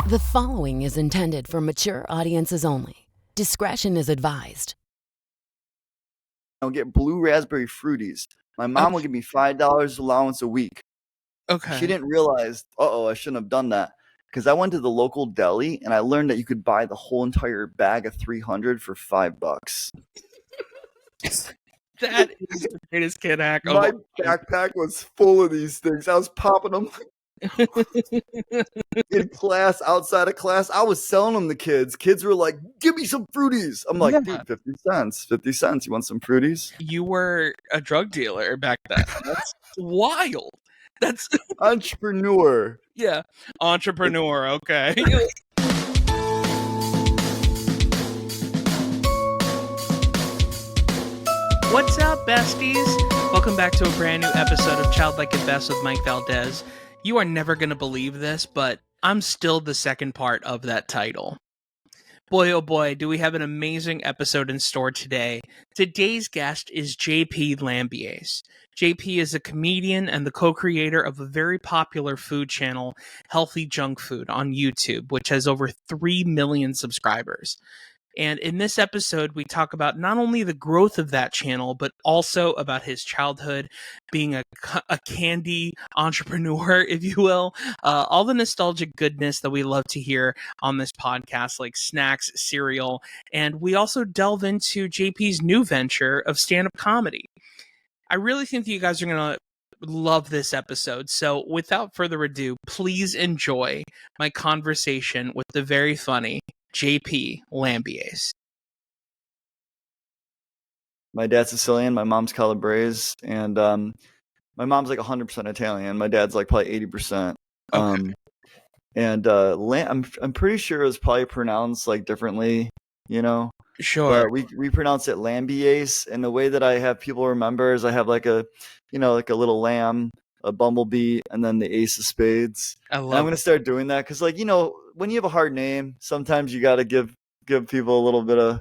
The following is intended for mature audiences only. Discretion is advised. I'll get blue raspberry fruities. My mom will give me $5 allowance a week. Okay. She didn't realize, I shouldn't have done that. Because I went to the local deli and I learned that you could buy the whole entire bag of 300 for $5. That is the greatest kid hack. My backpack was full of these things. I was popping them in class, outside of class. I was selling them to kids. Kids were like, give me some fruities. I'm like, dude, 50 cents. 50 cents. You want some fruities? You were a drug dealer back then. That's wild. That's entrepreneur. Yeah. Entrepreneur. Okay. What's up, besties? Welcome back to a brand new episode of Childlike at Best with Mike Valdes. You are never going to believe this, but I'm still the second part of that title. Boy, oh boy, do we have an amazing episode in store today. Today's guest is JP Lambiase. JP is a comedian and the co-creator of a very popular food channel, HellthyJunkFood, on YouTube, which has over 3 million subscribers. And in this episode, we talk about not only the growth of that channel, but also about his childhood, being a candy entrepreneur, if you will. All the nostalgic goodness that we love to hear on this podcast, like snacks, cereal. And we also delve into JP's new venture of stand-up comedy. I really think that you guys are going to love this episode. So without further ado, please enjoy my conversation with the very funny JP Lambiase. My dad's Sicilian, my mom's Calabrese, and my mom's like 100% Italian. My dad's like probably 80%. Okay. And I'm pretty sure it was probably pronounced like differently, you know. Sure. But we pronounce it Lambiase, and the way that I have people remember is I have like a little lamb, a bumblebee, and then the ace of spades. I'm gonna start doing that because, like, when you have a hard name, sometimes you got to give people a little bit of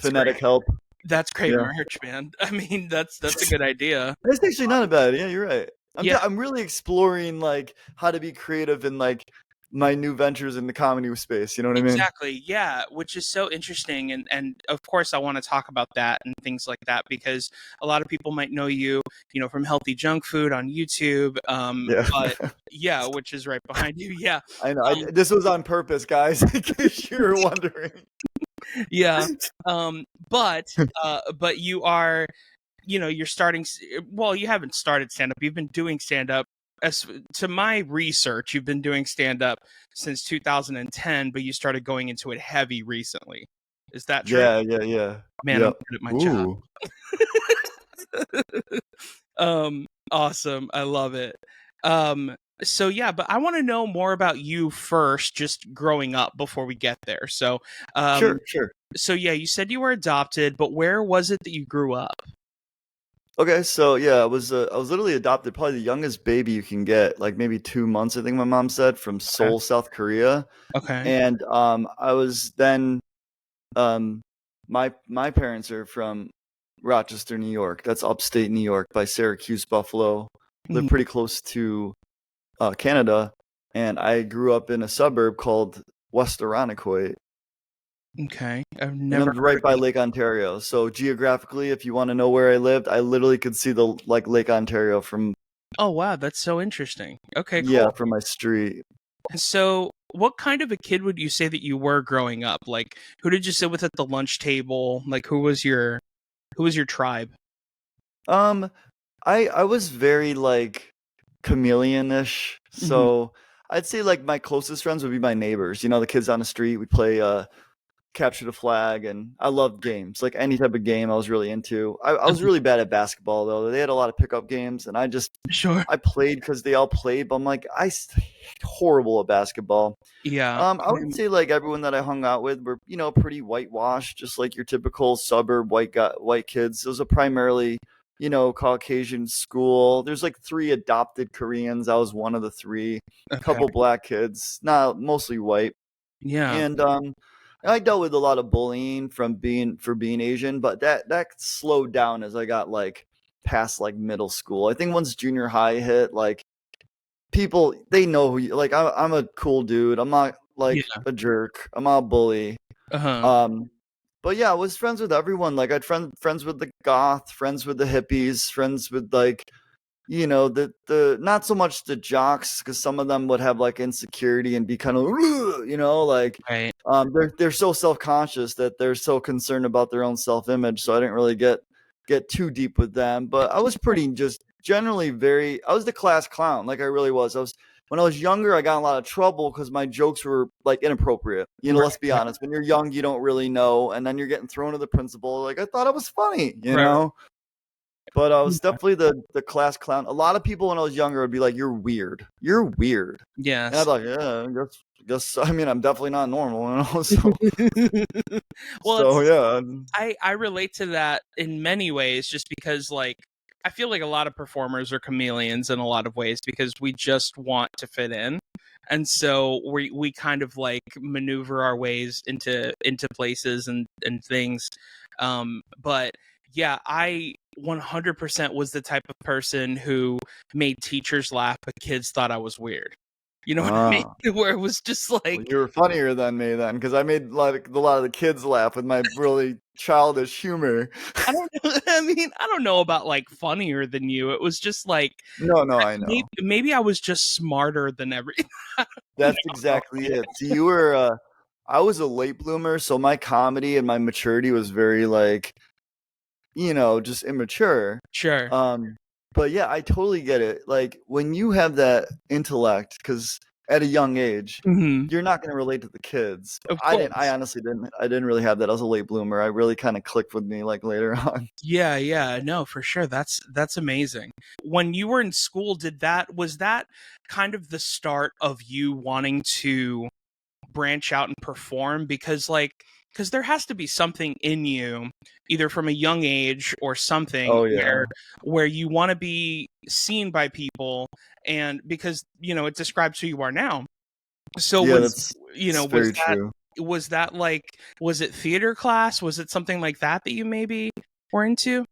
phonetic help. That's great merch, man. I mean, that's a good idea. It's actually not a bad idea. You're right. I'm really exploring like how to be creative in like my new ventures in the comedy space. You know what I mean? Exactly. Yeah. Which is so interesting. And of course I want to talk about that and things like that, because a lot of people might know you, from HellthyJunkFood on YouTube. But yeah, which is right behind you. Yeah. I know. This was on purpose, guys, in case you were wondering. Yeah. But you are, you're starting, well, you haven't started stand-up. You've been doing stand-up. As to my research, you've been doing stand-up since 2010, but you started going into it heavy recently. Is that true? Yeah. Man, I'm good at my job. Awesome. I love it. So yeah, but I want to know more about you first, just growing up before we get there. So sure. So yeah, you said you were adopted, but where was it that you grew up? Okay, so yeah, I was literally adopted, probably the youngest baby you can get, like maybe 2 months, I think my mom said, from Seoul, South Korea. Okay. And I was then my parents are from Rochester, New York. That's upstate New York by Syracuse, Buffalo. Live pretty close to Canada, and I grew up in a suburb called West Irondequoit. Okay, I've never. And I'm right by Lake Ontario. So geographically, if you want to know where I lived, I literally could see the Lake Ontario from. Oh wow, that's so interesting. Okay, cool. Yeah, from my street. So, what kind of a kid would you say that you were growing up? Like, who did you sit with at the lunch table? Like, who was your tribe? I was very like chameleon-ish. So I'd say like my closest friends would be my neighbors. The kids on the street. We play capture the flag, and I loved games. Like any type of game I was really into. I was really bad at basketball though. They had a lot of pickup games, and I played because they all played, but I'm like, horrible at basketball. Yeah. I would say like everyone that I hung out with were, pretty whitewashed, just like your typical suburb white kids. It was a primarily, Caucasian school. There's like 3 adopted Koreans. I was one of the 3. A couple black kids, mostly white. Yeah. And I dealt with a lot of bullying for being Asian, but that slowed down as I got like past like middle school. I think once junior high hit, like people, they know who you, like I'm a cool dude. I'm not like a jerk. I'm a bully. But yeah, I was friends with everyone. Like I'd friends with the goth, friends with the hippies, friends with like, you know, the not so much the jocks, because some of them would have like insecurity and be kind of, you know, like Right. they're so self-conscious that they're so concerned about their own self-image. So I didn't really get too deep with them. But I was pretty just generally I was the class clown. Like I really was. When I was younger, I got in a lot of trouble because my jokes were like inappropriate. You know, let's be honest. When you're young, you don't really know, and then you're getting thrown to the principal. Like I thought I was funny, you know. But I was definitely the class clown. A lot of people when I was younger would be like, "You're weird. You're weird." Yes. And I'd be like, "Yeah, I guess. I mean, I'm definitely not normal." You know? So, well, yeah. I relate to that in many ways, just because like I feel like a lot of performers are chameleons in a lot of ways because we just want to fit in. And so we kind of like maneuver our ways into places and things. But yeah, I 100% was the type of person who made teachers laugh, but kids thought I was weird. You know what I mean? Where it was just like, well, you were funnier than me then, because I made like a lot of the kids laugh with my really childish humor. I don't know about like funnier than you. It was just like, no, I know. Maybe I was just smarter than everything. That's exactly it. See, I was a late bloomer, so my comedy and my maturity was very like, you know, just immature. Sure. But yeah, I totally get it. Like when you have that intellect, because at a young age, you're not going to relate to the kids. I honestly didn't. I didn't really have that. I was a late bloomer. I really kind of clicked with me like later on. Yeah, no, for sure. That's amazing. When you were in school, was that kind of the start of you wanting to branch out and perform? Because there has to be something in you, either from a young age or something, where you want to be seen by people, and because it describes who you are now. So that's very true. Was that like, was it theater class? Was it something like that you maybe were into?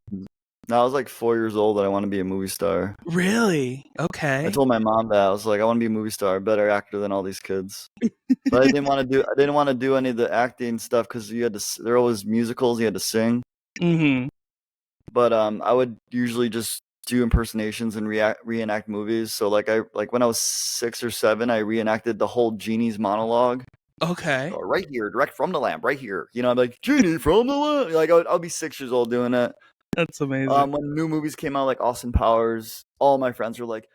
No, I was like 4 years old and I want to be a movie star. Really? Okay. I told my mom that. I was like, I want to be a movie star, better actor than all these kids. But I didn't want to do any of the acting stuff because there were always musicals, you had to sing. But I would usually just do impersonations and reenact movies. So like when I was 6 or 7, I reenacted the whole Genie's monologue. Okay. Right here, direct from the lamp, right here. You know, I'm like, Genie from the lamp. Like I'll be 6 years old doing it. That's amazing. When new movies came out, like Austin Powers, all my friends were like,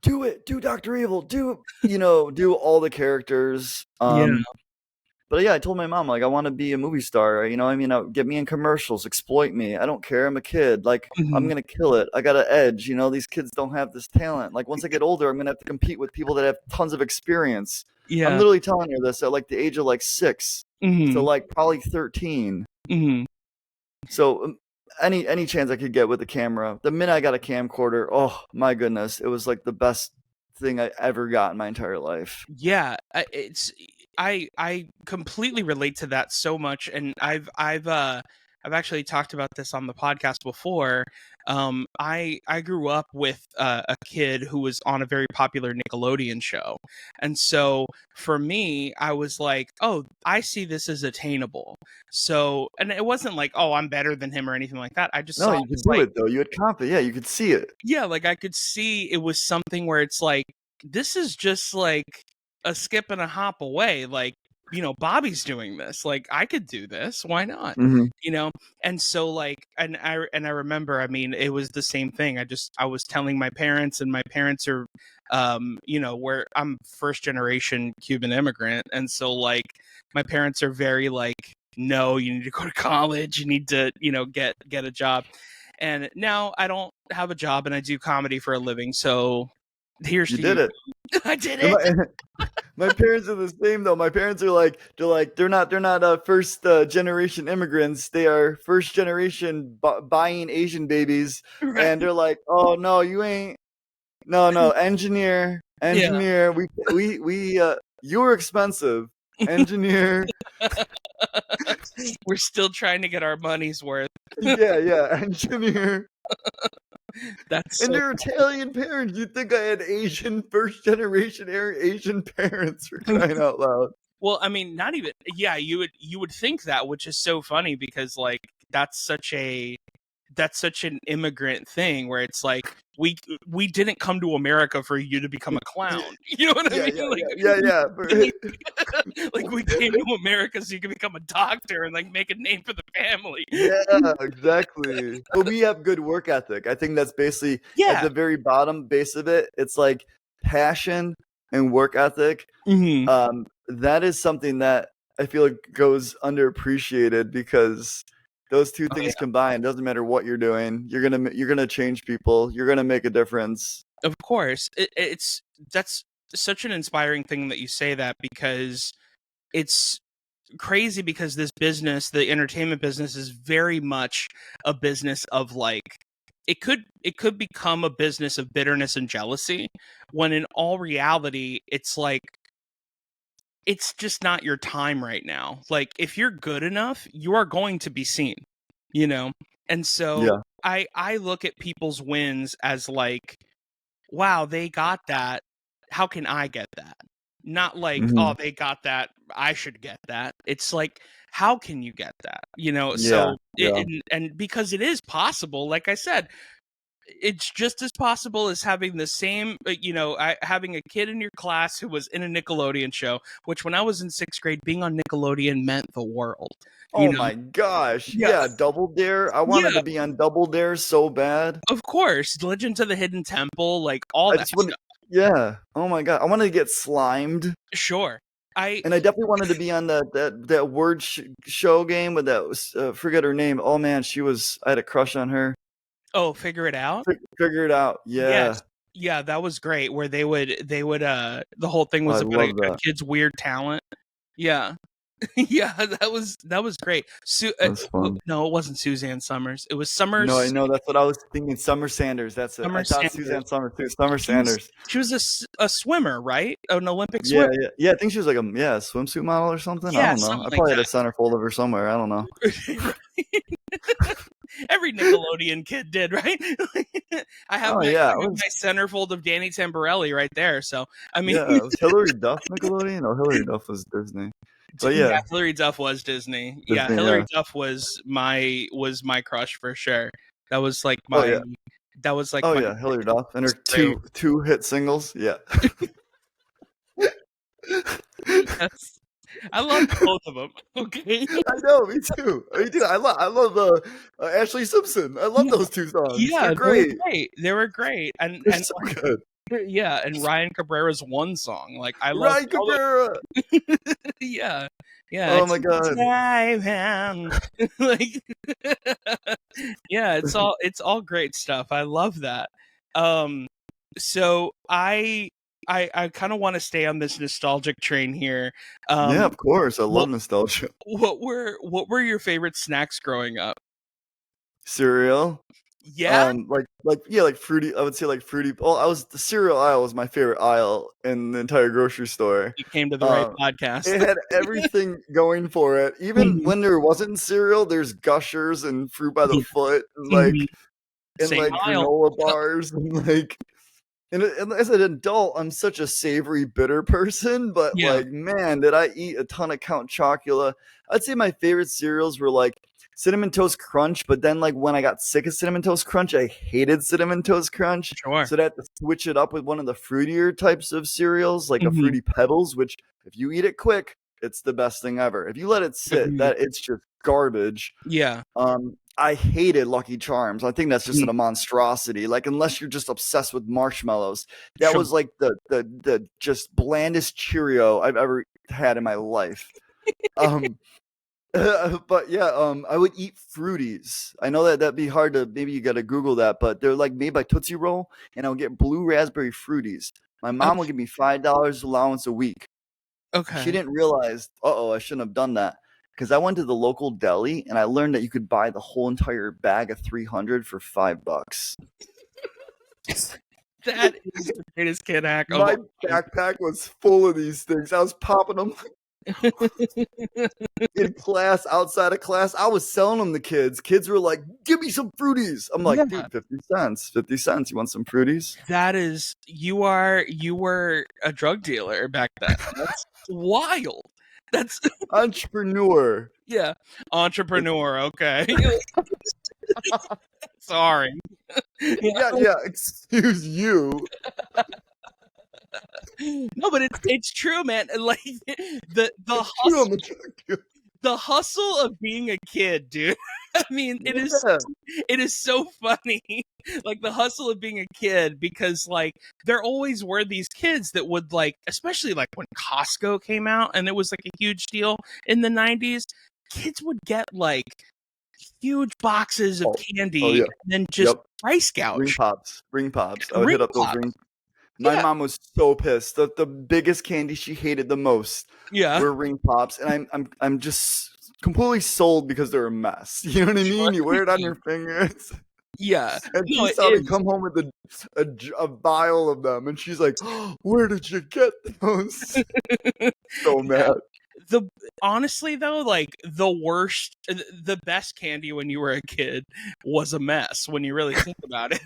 do it, do Dr. Evil, do all the characters. But yeah, I told my mom, like, I want to be a movie star. You know, I mean, get me in commercials, exploit me. I don't care. I'm a kid. Like, I'm going to kill it. I got an edge. You know, these kids don't have this talent. Like, once I get older, I'm going to have to compete with people that have tons of experience. Yeah. I'm literally telling her this at like the age of like 6 to like probably 13. So any chance I could get with the camera, the minute I got a camcorder, oh my goodness, it was like the best thing I ever got in my entire life. Yeah, I completely relate to that so much, and I've actually talked about this on the podcast before. I grew up with a kid who was on a very popular Nickelodeon show, and so for me, I was like, oh, I see this as attainable. So, and it wasn't like, oh, I'm better than him or anything like that. I just saw you could do it though. You had confidence. Yeah, you could see it. Yeah, like I could see it was something where it's like, this is just like a skip and a hop away. Like, Bobby's doing this. Like, I could do this. Why not? And so like, and I remember, I mean, it was the same thing. I was telling my parents, and my parents are, where I'm first generation Cuban immigrant. And so like, my parents are very like, no, you need to go to college. You need to, get a job. And now I don't have a job and I do comedy for a living. So here's you did it. I did it. My parents are the same though. My parents are they're not first generation immigrants. They are first generation buying Asian babies, right. And they're like, oh no, you ain't. No, engineer. Yeah. We you're expensive. Engineer. We're still trying to get our money's worth. Yeah, engineer. That's and they're Italian parents. You'd think I had Asian first generation Asian parents, for crying out loud. Well, I mean, not even. Yeah, you would think that, which is so funny because like that's such an immigrant thing where it's like we didn't come to America for you to become a clown. You know what I mean? Like we came to America so you can become a doctor and like make a name for the family. Yeah, exactly. But we have good work ethic. I think that's basically at the very bottom base of it. It's like passion and work ethic. Mm-hmm. That is something that I feel like goes underappreciated because those two things combined, doesn't matter what you're doing, you're gonna change people. You're gonna make a difference. Of course, that's such an inspiring thing that you say that, because it's crazy because this business, the entertainment business, is very much a business of like it could become a business of bitterness and jealousy, when in all reality it's like it's just not your time right now. Like if you're good enough, you are going to be seen, you know? And so I look at people's wins as like, wow, they got that. How can I get that? Not like, oh, they got that, I should get that. It's like, how can you get that? You know, so and because it is possible, like I said, it's just as possible as having the same, having a kid in your class who was in a Nickelodeon show, which when I was in 6th grade, being on Nickelodeon meant the world. Oh my gosh. Yeah, Double Dare. I wanted to be on Double Dare so bad. Of course. Legends of the Hidden Temple, like all that stuff. Yeah. Oh my God. I wanted to get slimed. Sure. I definitely wanted to be on that word show game with that was forget her name. Oh man, I had a crush on her. Oh, Figure It Out? Figure It Out. Yeah. Yes. Yeah, that was great. Where they would the whole thing was about a kid's weird talent. Yeah. Yeah, that was great. No, it wasn't Suzanne Summers. It was Summers. No, I know, that's what I was thinking. Summer Sanders. That's it. I thought Suzanne Summers too. Summer Sanders. She was a swimmer, right? An Olympic swimmer. Yeah. I think she was like a swimsuit model or something. Yeah, I don't know. I probably had a centerfold of her somewhere. I don't know. Every Nickelodeon kid did, right? I have my centerfold of Danny Tamborelli right there. So I mean, was Hillary Duff Nickelodeon? No, Hillary Duff was Disney. But yeah, Hillary Duff was Disney. Hillary Duff was my crush for sure. That was like my. That was like. Hillary Duff and her two hit singles. Yeah. Yes. I love both of them. Okay. I know, me too. I love Ashley Simpson. I love those two songs. Yeah, they're great. They were great, and so good. Yeah, and Ryan Cabrera's one song, like I love Ryan Cabrera. Yeah. Oh my God. Like, yeah, it's all great stuff. I love that. So I kind of want to stay on this nostalgic train here. Yeah, of course. I love nostalgia. What were your favorite snacks growing up? Cereal. Yeah. Like fruity. I would say like fruity. Oh, the cereal aisle was my favorite aisle in the entire grocery store. You came to the right podcast. It had everything going for it. Even when there wasn't cereal, there's Gushers and fruit by the foot, and granola bars, and like. And as an adult, I'm such a savory, bitter person. But like, man, did I eat a ton of Count Chocula? I'd say my favorite cereals were like Cinnamon Toast Crunch. But then, like, when I got sick of Cinnamon Toast Crunch, I hated Cinnamon Toast Crunch. Sure. So I had to switch it up with one of the fruitier types of cereals, like a Fruity Pebbles. Which, if you eat it quick, it's the best thing ever. If you let it sit, it's just garbage. Yeah. I hated Lucky Charms. I think that's just a monstrosity. Like, unless you're just obsessed with marshmallows, that was like the just blandest Cheerio I've ever had in my life. But yeah, I would eat Fruities. I know that'd be hard to. Maybe you got to Google that, but they're like made by Tootsie Roll, and I'll get blue raspberry Fruities. My mom will give me $5 allowance a week. Okay. She didn't realize. I shouldn't have done that. Because I went to the local deli and I learned that you could buy the whole entire bag of 300 for $5. That is the greatest kid hack. My backpack was full of these things. I was popping them in class, outside of class. I was selling them to kids. Kids were like, "Give me some Fruities." I'm like, "Dude, 50 cents. 50 cents. You want some Fruities?" That is, you were a drug dealer back then. That's wild. That's Entrepreneur. yeah, entrepreneur. Okay, sorry. Yeah. Excuse you. No, but it's true, man. Like the True, hustle, I'm a the hustle of being a kid, dude. I mean, it is so funny. Like the hustle of being a kid, because like there always were these kids that would like, especially like when Costco came out and it was like a huge deal in the 90s, kids would get like huge boxes of candy yeah. and then just price Ring gouge. pops. I would Ring hit up those Pops. ring. My Yeah. mom was so pissed. The biggest candy she hated the most Yeah. were ring pops, and I'm just completely sold because they're a mess. You know what I mean? You wear it on your fingers. Yeah. And No, she saw me come home with a vial of them, and she's like, oh, "Where did you get those?" So mad. Honestly though, like the best candy when you were a kid was a mess when you really think about it.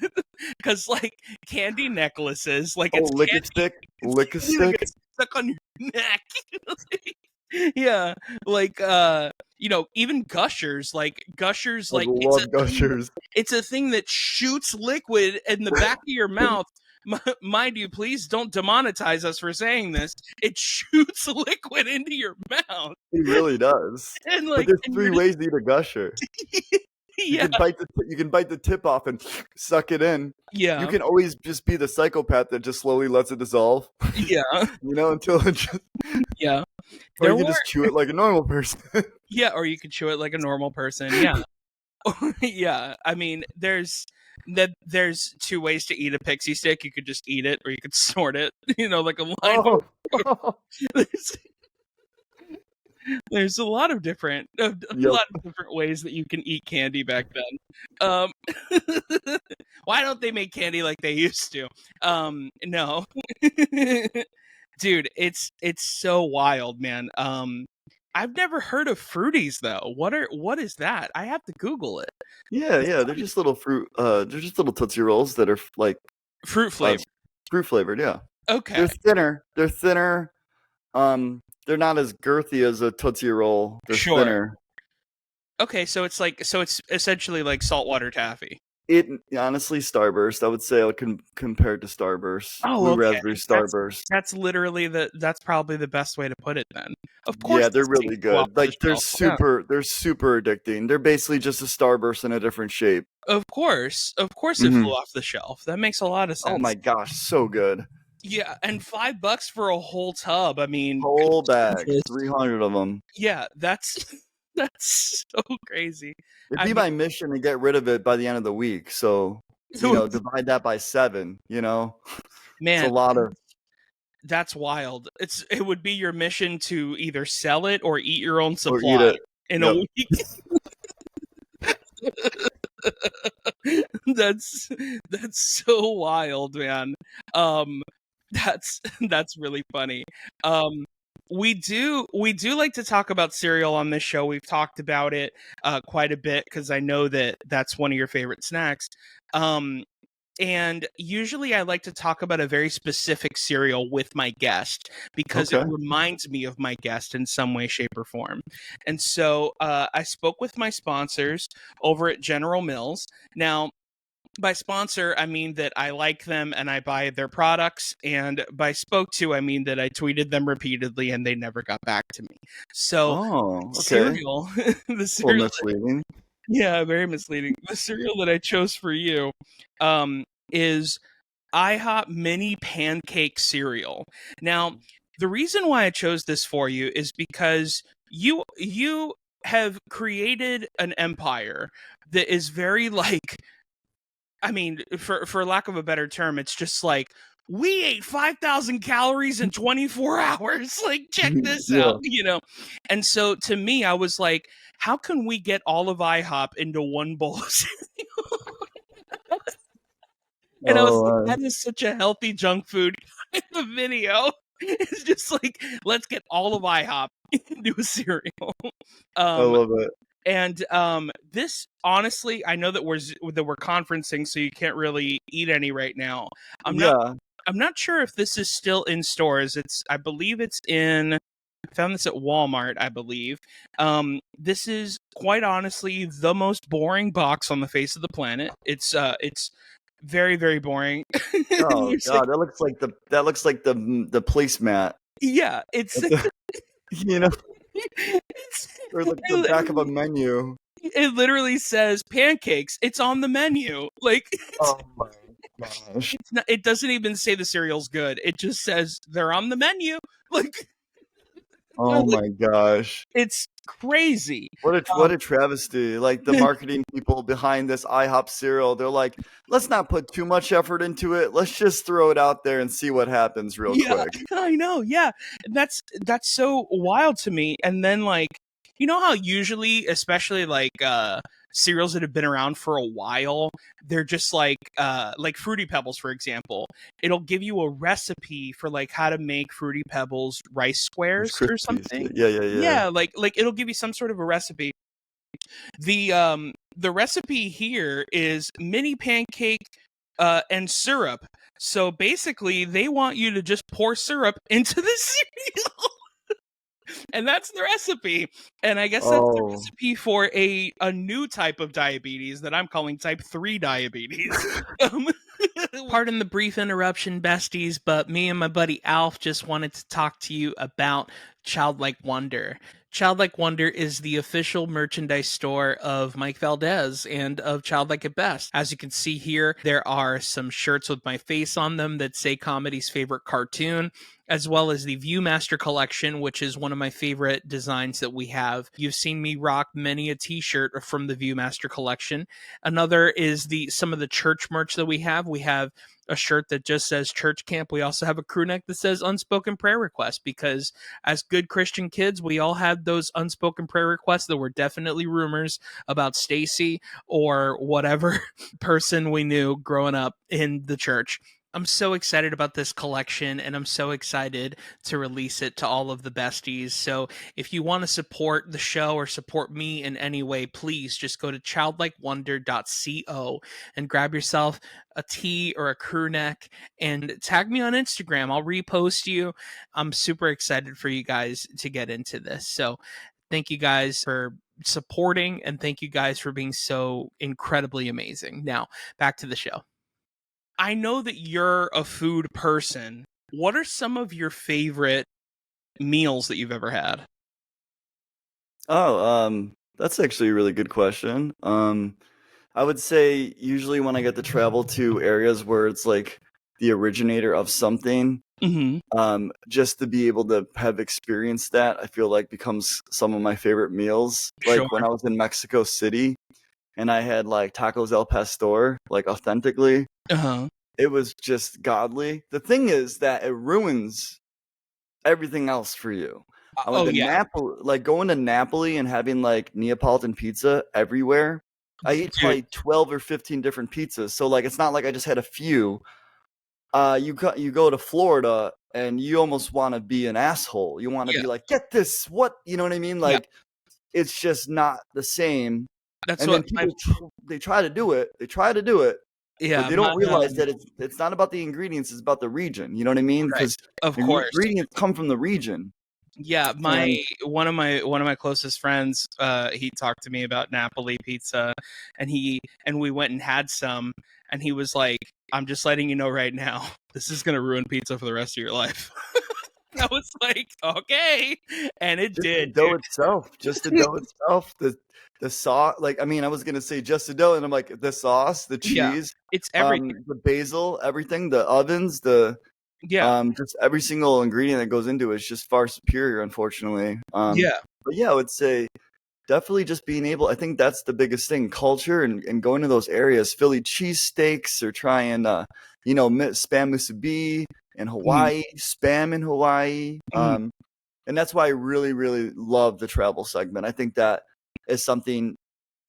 Because like candy necklaces, like it's lick candy, a stick, it's lick a candy that stick. gets stuck on your neck. Yeah, like even Gushers, like I love Gushers. it's a thing that shoots liquid in the back of your mouth. Mind you, please don't demonetize us for saying this. It shoots liquid into your mouth. It really does. And But like, there's and 3 ways to eat a Gusher. yeah, You can bite the tip off and suck it in. yeah, You can always just be the psychopath that just slowly lets it dissolve. yeah, Until it just. yeah. Or you can just chew it like a normal person. Yeah, or you could chew it like a normal person. Yeah, yeah. I mean, there's 2 ways to eat a pixie stick. You could just eat it, or you could snort it. Like a line. Oh. There's a lot of different ways that you can eat candy back then. Why don't they make candy like they used to? No. Dude, it's so wild, man. I've never heard of Fruities though. What is that? I have to Google it. Yeah, they're just little fruit. They're just little Tootsie Rolls that are like Fruit flavored. Fruit flavored, yeah. Okay. They're thinner. They're not as girthy as a Tootsie Roll. They're thinner. Okay, so it's essentially like saltwater taffy. It honestly, Starburst. I would say I would compare it to Starburst. Oh, Blue Raspberry Starburst. That's literally that's probably the best way to put it. Then, of course, yeah, they're really good. Like they're super addicting. They're basically just a Starburst in a different shape. Of course, it flew off the shelf. That makes a lot of sense. Oh my gosh, so good. Yeah, and $5 for a whole tub. I mean, whole bag, 300 of them. Yeah, that's so crazy. It'd be my mission to get rid of it by the end of the week. So, divide that by 7, Man, it's a lot of. That's wild. It would be your mission to either sell it or eat your own supply in a week. That's so wild, man. That's really funny. We do like to talk about cereal on this show. We've talked about it quite a bit because I know that that's one of your favorite snacks. And usually I like to talk about a very specific cereal with my guest because it reminds me of my guest in some way, shape, or form. And so I spoke with my sponsors over at General Mills. Now, by sponsor, I mean that I like them and I buy their products. And by spoke to, I mean that I tweeted them repeatedly and they never got back to me. So cereal, the cereal. Misleading. Yeah, very misleading. The cereal that I chose for you is IHOP Mini Pancake cereal. Now, the reason why I chose this for you is because you have created an empire that is very like, I mean, for lack of a better term, it's just like, we ate 5,000 calories in 24 hours. Like, check this out, And so to me, I was like, how can we get all of IHOP into one bowl of cereal? And I was like, that is such a healthy junk food kind of video. It's just like, let's get all of IHOP into a cereal. I love it. And this, honestly, I know that we're conferencing, so you can't really eat any right now. I'm not sure if this is still in stores. I believe it's in Found this at Walmart, I believe. This is quite honestly the most boring box on the face of the planet. It's very, very boring. Oh It's like, God, that looks like the placemat. yeah, it's At the, you know, it's or the back of a menu. it literally says pancakes. It's on the menu. Like Oh my gosh. it's not, it doesn't even say the cereal's good. It just says they're on the menu. Like, Oh my gosh. it's crazy. What a travesty. Like the marketing people behind this IHOP cereal, they're like, let's not put too much effort into it. Let's just throw it out there and see what happens real Yeah, quick. I know. Yeah, that's so wild to me. And then like, you know how usually, especially like cereals that have been around for a while, they're just like Fruity Pebbles, for example. It'll give you a recipe for like how to make Fruity Pebbles rice Those squares or Krispies. something. Yeah. Yeah, like it'll give you some sort of a recipe. The recipe here is mini pancake and syrup. So basically, they want you to just pour syrup into the cereal. And that's the recipe. And I guess that's the Oh. recipe for a new type of diabetes that I'm calling type 3 diabetes. Pardon the brief interruption, besties, but me and my buddy Alf just wanted to talk to you about Childlike Wonder. Childlike Wonder is the official merchandise store of Mike Valdes and of Childlike at Best. As you can see here, there are some shirts with my face on them that say comedy's favorite cartoon, as well as the Viewmaster collection, which is one of my favorite designs that we have. You've seen me rock many a t-shirt from the Viewmaster collection. Another is some of the church merch that we have. We have a shirt that just says church camp. We also have a crew neck that says unspoken prayer request, because as good Christian kids, we all had those unspoken prayer requests that were definitely rumors about Stacy or whatever person we knew growing up in the church. I'm so excited about this collection, and I'm so excited to release it to all of the besties. So if you want to support the show or support me in any way, please just go to childlikewonder.co and grab yourself a tee or a crew neck and tag me on Instagram. I'll repost you. I'm super excited for you guys to get into this. So thank you guys for supporting, and thank you guys for being so incredibly amazing. Now, back to the show. I know that you're a food person. What are some of your favorite meals that you've ever had? Oh, that's actually a really good question. I would say usually when I get to travel to areas where it's like the originator of something, Mm-hmm. just to be able to have experienced that, I feel like becomes some of my favorite meals. Sure. Like when I was in Mexico City and I had like tacos al pastor, like authentically, Uh-huh. it was just godly. The thing is that it ruins everything else for you. I went Oh, to yeah. Napoli, like going to Napoli and having like Neapolitan pizza everywhere. I ate Dude. probably 12 or 15 different pizzas. So like it's not like I just had a few. You go to Florida and you almost want to be an asshole. You want to Yeah. be like, get this, what? You know what I mean? Yeah. Like it's just not the same. That's And what then people they try to do it. They try to do it, yeah, but they don't realize that it's not about the ingredients, it's about the region. You know what I mean? right. Because Of course. ingredients come from the region. Yeah, And one of my closest friends, he talked to me about Napoli pizza, and we went and had some, and he was like, "I'm just letting you know right now, this is gonna ruin pizza for the rest of your life." I was like, "Okay," and it just did. the dough itself, just the dough itself, the sauce. Like I mean, I was gonna say just the dough, and I'm like the sauce, the Yeah, cheese, it's everything. the basil, everything, the ovens, Yeah, just every single ingredient that goes into it is just far superior, unfortunately. yeah, But yeah, I would say definitely just being able. I think that's the biggest thing: culture and going to those areas. Philly cheesesteaks, or trying, spam musubi in Hawaii, spam in Hawaii. mhm. And that's why I really, really love the travel segment. I think that is something,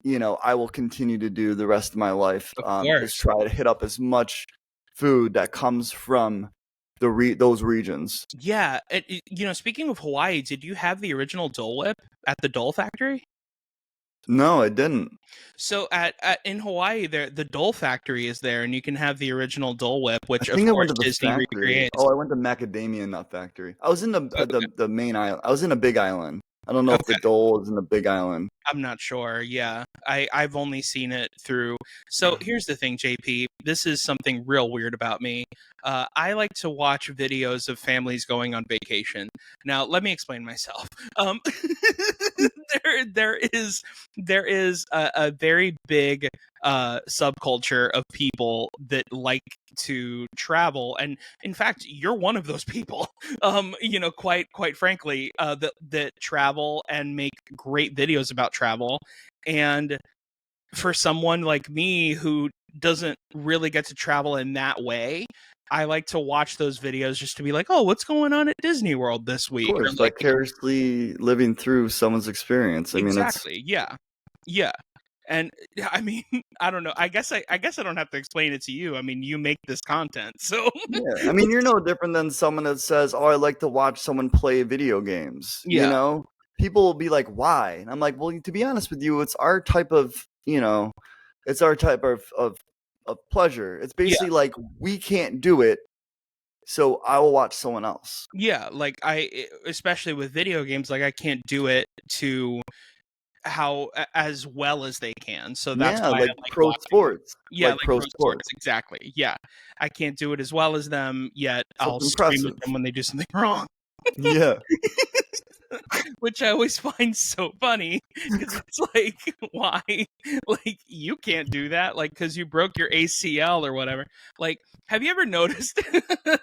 I will continue to do the rest of my life. Of Is course. try to hit up as much food that comes from those regions. Yeah, speaking of Hawaii, did you have the original Dole Whip at the Dole factory? No, I didn't. So in Hawaii, the Dole Factory is there, and you can have the original Dole Whip, I which of think I went course to the Disney factory. recreates. Oh, I went to Macadamia Nut Factory. I was in Okay. the main island. I was in a big island. I don't know if the Okay. Dole is in the big island. I'm not sure. Yeah, I've only seen it through. So here's the thing, JP. This is something real weird about me. I like to watch videos of families going on vacation. Now, let me explain myself. Um, there is a very big subculture of people that like to travel, and in fact, you're one of those people. Quite frankly, that travel and make great videos about travel. And for someone like me who doesn't really get to travel in that way, I like to watch those videos just to be like, oh, what's going on at Disney World this Of week? Or course, like, vicariously living through someone's experience. I mean, it's exactly, yeah, yeah. And I mean, I don't know. I guess I don't have to explain it to you. I mean, you make this content, so yeah. I mean, you're no different than someone that says, "Oh, I like to watch someone play video games." You yeah, know, people will be like, "Why?" And I'm like, "Well, to be honest with you, it's our type of, it's our type of pleasure. It's yeah. basically like we can't do it, so I will watch someone else." Yeah, like especially with video games, like I can't do it to as well as they can. So that's Yeah, why I like like pro watching them. sports, Yeah, like like pro pro sports, sports. exactly. Yeah. I can't do it as well as them, yet So I'll it's scream at impressive. them when they do something wrong. Yeah. Which I always find so funny because it's like, why? Like, you can't do that, like, because you broke your ACL or whatever. Like, have you ever noticed?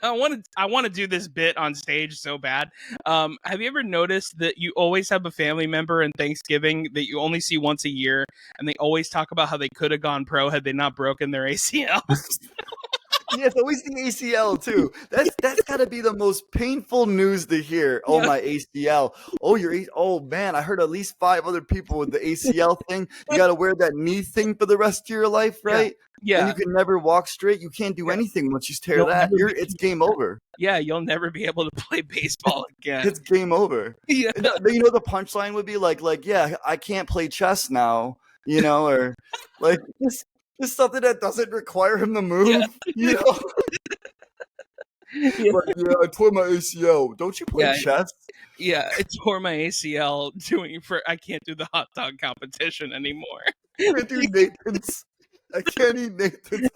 I want to do this bit on stage so bad. Have you ever noticed that you always have a family member in Thanksgiving that you only see once a year, and they always talk about how they could have gone pro had they not broken their ACL? Yeah, it's always the ACL too. That's got to be the most painful news to hear. Oh, Yeah. my ACL. Oh man, I heard at least 5 other people with the ACL thing. You got to wear that knee thing for the rest of your life, Yeah. right? And Yeah. you can never walk straight. You can't do Yeah. anything once you tear You'll that. never It's game over. Yeah, you'll never be able to play baseball again. It's game over. Yeah. And the punchline would be like, yeah, I can't play chess now, or like just something that doesn't require him to Yeah. move, you know. Yeah. Like, yeah, I tore my ACL. Don't you play Yeah. chess? Yeah, it tore my ACL I can't do the hot dog competition anymore. I can't do Nathan's. I can't eat Nathan's.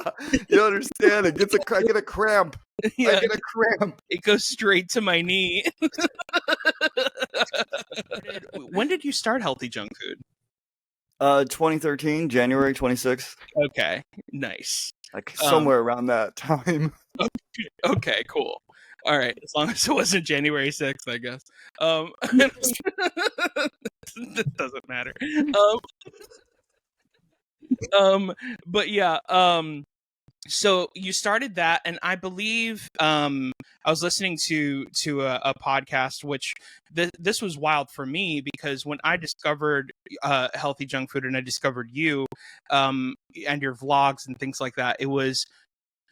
You understand? I get a cramp. Yeah, I get a cramp. it goes straight to my knee. When did you start Healthy Junk Food? 2013, January 26th. Okay, nice. Like somewhere around that time. Okay, cool. All right, as long as it wasn't January 6th, I guess. It doesn't matter. But yeah, so you started that, and I believe I was listening to a podcast, which this was wild for me because when I discovered Healthy Junk Food and I discovered you and your vlogs and things like that, it was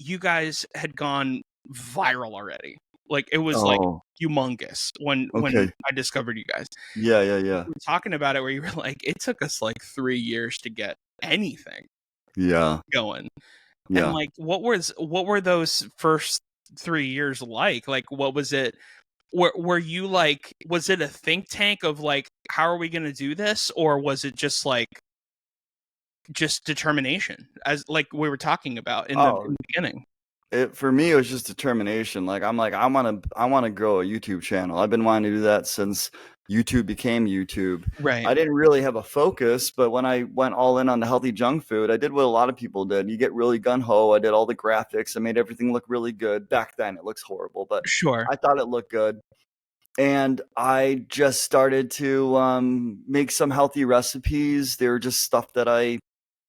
you guys had gone viral already. Like it was like humongous when I discovered you guys. Yeah. We were talking about it where you were like, it took us like 3 years to get anything going. Yeah. And like what were those first 3 years like? Like what was it? Were you like, was it a think tank of like, how are we gonna do this? Or was it just like just determination, as like we were talking about in the beginning? For me, it was just determination. Like I want to grow a YouTube channel. I've been wanting to do that since YouTube became YouTube. Right. I didn't really have a focus, but when I went all in on the healthy junk food, I did what a lot of people did. You get really gun ho. I did all the graphics. I made everything look really good. Back then, it looks horrible, but Sure. I thought it looked good. And I just started to make some healthy recipes. They were just stuff that I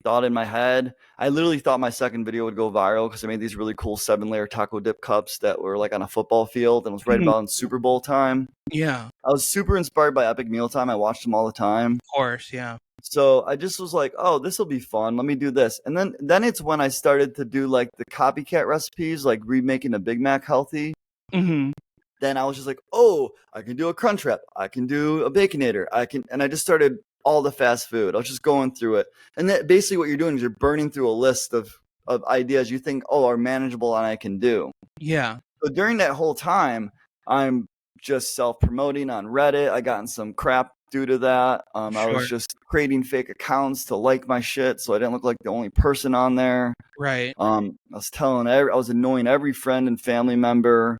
thought in my head. I literally thought my second video would go viral because I made these really cool 7-layer taco dip cups that were like on a football field, and it was right about in Super Bowl time. Yeah. I was super inspired by Epic Mealtime. I watched them all the time. Of course, yeah. So I just was like, oh, this will be fun. Let me do this. And then it's when I started to do like the copycat recipes, like remaking a Big Mac healthy. Mm-hmm. Then I was just like, oh, I can do a Crunchwrap. I can do a Baconator. And I just started all the fast food. I was just going through it. And that basically what you're doing is you're burning through a list of ideas you think, are manageable and I can do. Yeah. So during that whole time, I'm just self-promoting on Reddit. I got in some crap due to that. I was just creating fake accounts to like my shit, so I didn't look like the only person on there. Right. I was annoying every friend and family member.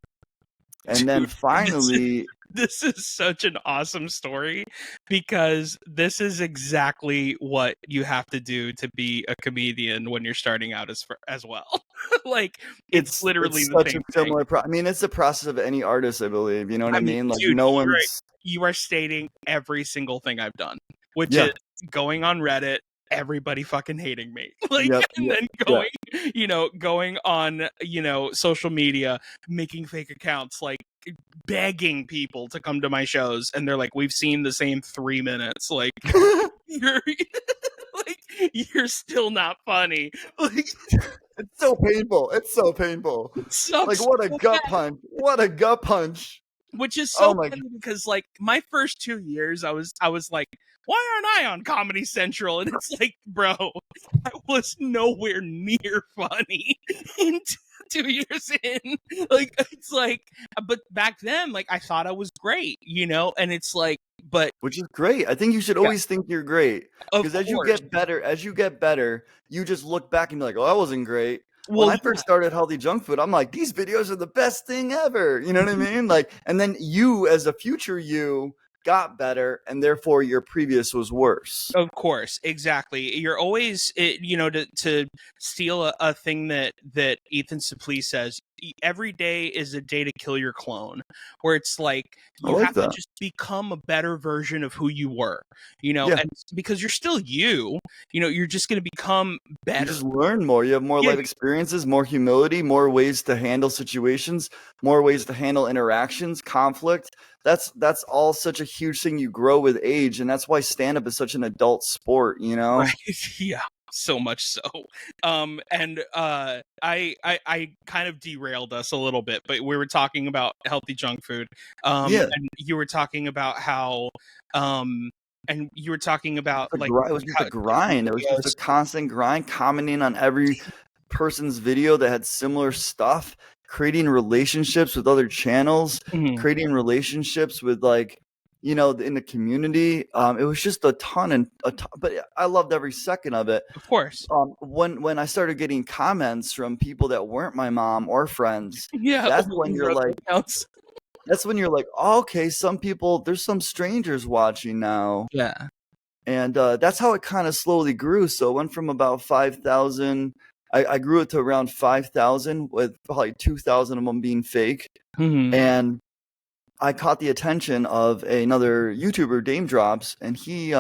And then finally, this is such an awesome story, because this is exactly what you have to do to be a comedian when you're starting out as well. Like it's literally such a similar I mean, it's the process of any artist, I believe. You know what I mean? Like, dude, no one's. You are stating every single thing I've done, which is going on Reddit, everybody fucking hating me, like, and then going on, social media, making fake accounts, like begging people to come to my shows, and they're like, we've seen the same 3 minutes, like you're like, you're still not funny. Like, it's so painful. It's so painful. Like, what a gut punch. What a gut punch. Which is so funny, because like my first 2 years, I was like, why aren't I on Comedy Central? And it's like, bro, I was nowhere near funny in 2 years in. Like, it's like, but back then, like, I thought I was great, and it's like, but which is great. I think you should always think you're great, because as you get better, you just look back and be like, oh, I wasn't great. Well, when I first started Healthy Junk Food, I'm like, these videos are the best thing ever. You know what I mean? Like, and then you, as a future you, got better, and therefore your previous was worse. Of course, exactly. You're always, to steal a thing that Ethan Suplee says, every day is a day to kill your clone, where it's like you have to just become a better version of who you were, and because you're still you're just going to become better. You just learn more. You have more life experiences, more humility, more ways to handle situations, more ways to handle interactions, conflict. That's all such a huge thing. You grow with age, and that's why stand-up is such an adult sport, Right? Yeah. So much so. And I kind of derailed us a little bit, but we were talking about healthy junk food. And you were talking about how and you were talking about it was just a grind. It was just a constant grind, commenting on every person's video that had similar stuff, creating relationships with other channels, creating relationships with in the community. It was just a ton, but I loved every second of it. Of course. When I started getting comments from people that weren't my mom or friends, that's when you're like, oh, okay, some people, there's some strangers watching now. Yeah. And that's how it kind of slowly grew. So it went from about 5,000. I grew it to around 5,000, with probably 2,000 of them being fake. And I caught the attention of another YouTuber, Dame Drops, and he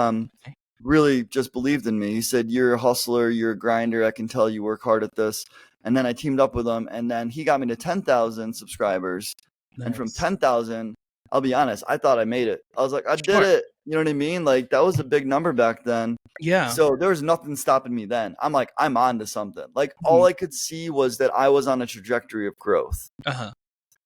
really just believed in me. He said, you're a hustler, you're a grinder, I can tell you work hard at this. And then I teamed up with him, and then he got me to 10,000 subscribers. Nice. And from 10,000, I'll be honest, I thought I made it. I was like, I did it. You know what I mean? Like, that was a big number back then. Yeah. So there was nothing stopping me then. I'm like, I'm on to something. Like, all I could see was that I was on a trajectory of growth.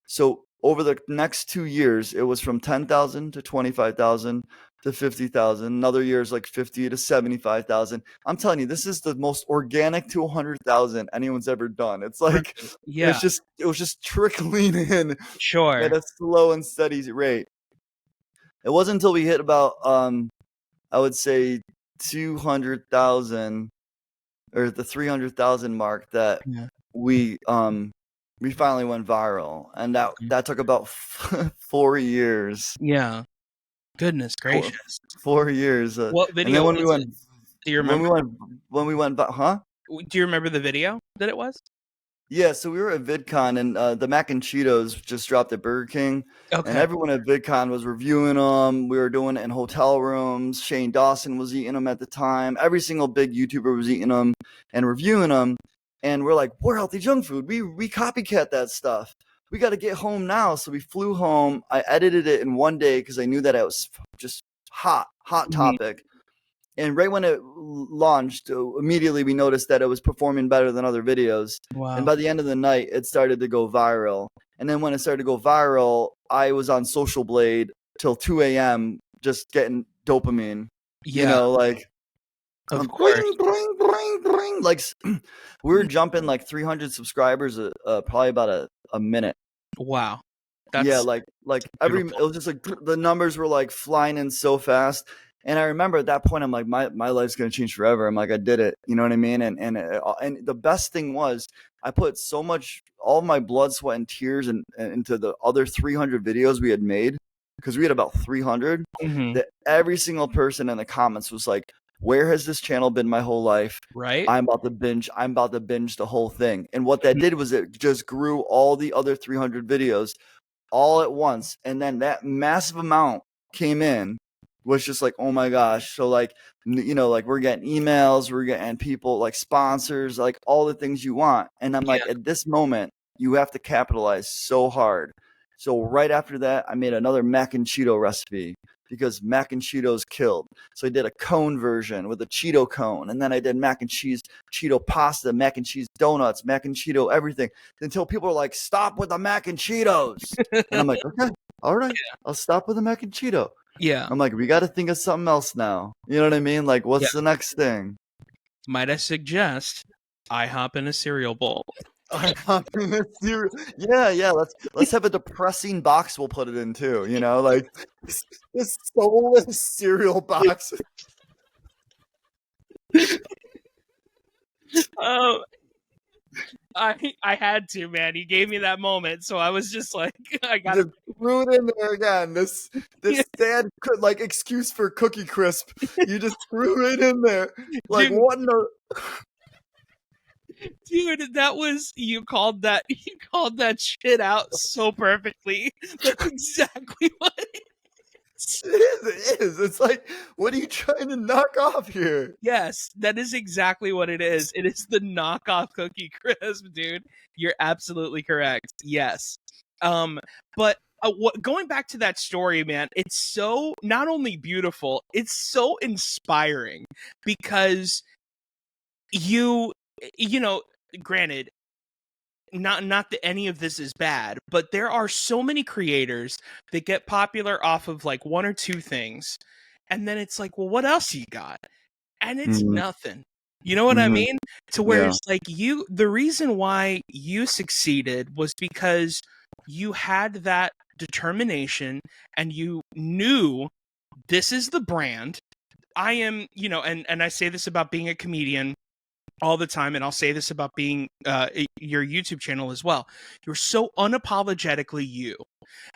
So over the next 2 years, it was from 10,000 to 25,000 to 50,000. Another year is like 50 to 75,000. I'm telling you, this is the most organic to 100,000 anyone's ever done. It's like, it was just trickling in at a slow and steady rate. It wasn't until we hit about, I would say 200,000 or the 300,000 mark that we finally went viral, and that took about 4 years. Yeah. Goodness gracious. 4 years. What video? And then when we went, do you remember? When we went, huh? Do you remember the video that it was? Yeah, so we were at VidCon, and the Mac and Cheetos just dropped at Burger King, and everyone at VidCon was reviewing them. We were doing it in hotel rooms. Shane Dawson was eating them at the time. Every single big YouTuber was eating them and reviewing them. And we're like, we're Healthy Junk Food. We copycat that stuff. We got to get home now. So we flew home. I edited it in one day because I knew that it was just hot topic. And right when it launched, immediately we noticed that it was performing better than other videos. Wow. And by the end of the night, it started to go viral. And then when it started to go viral, I was on Social Blade till 2 a.m. just getting dopamine. Yeah, like of course. bring, bring, bring, bring. Like we were jumping like 300 subscribers, probably about a minute. Wow. Yeah, That's like it beautiful. was just like the numbers were like flying in so fast. And I remember at that point, I'm like, my life's gonna change forever. I'm like, I did it. You know what I mean? And the best thing was, I put so much, all my blood, sweat, and tears, and into the other 300 videos we had made, because we had about 300. Mhm. That every single person in the comments was like, "Where has this channel been my whole life? Right? I'm about to binge. I'm about to binge the whole thing." And what that did was it just grew all the other 300 videos all at once, and then that massive amount came in, was just like, oh my gosh. So like, like we're getting emails, we're getting people like sponsors, like all the things you want. And I'm Yeah. like, at this moment you have to capitalize so hard. So right after that, I made another mac and Cheeto recipe, because mac and Cheetos killed. So I did a cone version with a Cheeto cone, and then I did mac and cheese Cheeto pasta, mac and cheese donuts, mac and Cheeto everything, until people are like, stop with the mac and Cheetos. And I'm like, okay, all right, I'll stop with the mac and Cheeto. Yeah. I'm like, we got to think of something else now. You know what I mean? Like, what's the next thing? Might I suggest IHOP in a cereal bowl? Yeah. Let's have a depressing box. We'll put it in too. Like this soulless cereal box. Oh, I had to, man. He gave me that moment, so I was just like, I got to threw it in there again. This sad like excuse for Cookie Crisp. You just threw it in there. Like, Dude. what in the Dude, that was you called that shit out so perfectly. That's exactly what it is. It is. It's like, what are you trying to knock off here? Yes, that is exactly what it is. It is the knockoff Cookie Crisp, dude. You're absolutely correct. Yes. But going back to that story, man, it's so not only beautiful, it's so inspiring, because you know, granted, not that any of this is bad, but there are so many creators that get popular off of like one or two things, and then it's like, well, what else you got? And it's nothing. You know what I mean? To where it's like, the reason why you succeeded was because you had that determination, and you knew, this is the brand. I am, and I say this about being a comedian all the time, and I'll say this about being your YouTube channel as well. You're so unapologetically you,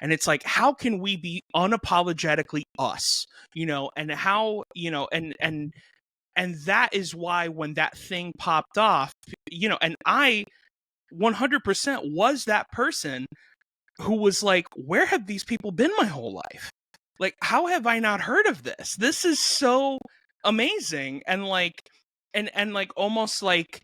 and it's like, how can we be unapologetically us? And how, and that is why when that thing popped off, and I 100% was that person who was like, where have these people been my whole life? Like, how have I not heard of this? This is so amazing. And like, and like, almost like,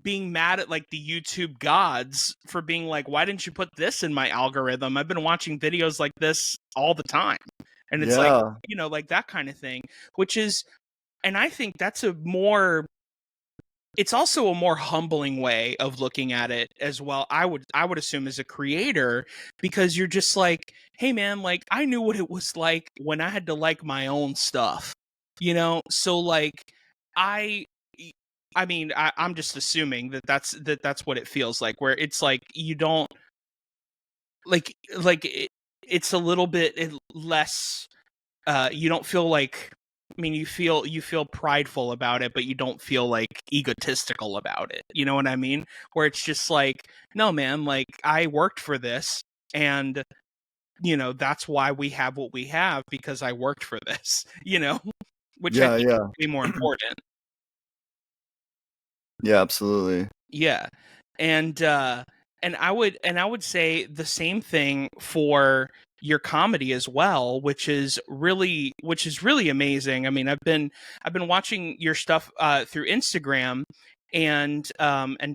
being mad at like the YouTube gods for being like, why didn't you put this in my algorithm? I've been watching videos like this all the time. And it's like, like that kind of thing, which is, and I think that's it's also a more humbling way of looking at it as well. I would assume, as a creator, because you're just like, hey man, like, I knew what it was like when I had to like my own stuff, So like, I'm just assuming that's what it feels like, where it's like, you don't it's a little bit less, you don't feel like, you feel prideful about it, but you don't feel like egotistical about it. You know what I mean? Where it's just like, no man, like, I worked for this, and that's why we have what we have, because I worked for this, which I think is way more important. Yeah, absolutely. Yeah. And I would say the same thing for your comedy as well, which is really amazing. I mean, I've been watching your stuff through Instagram and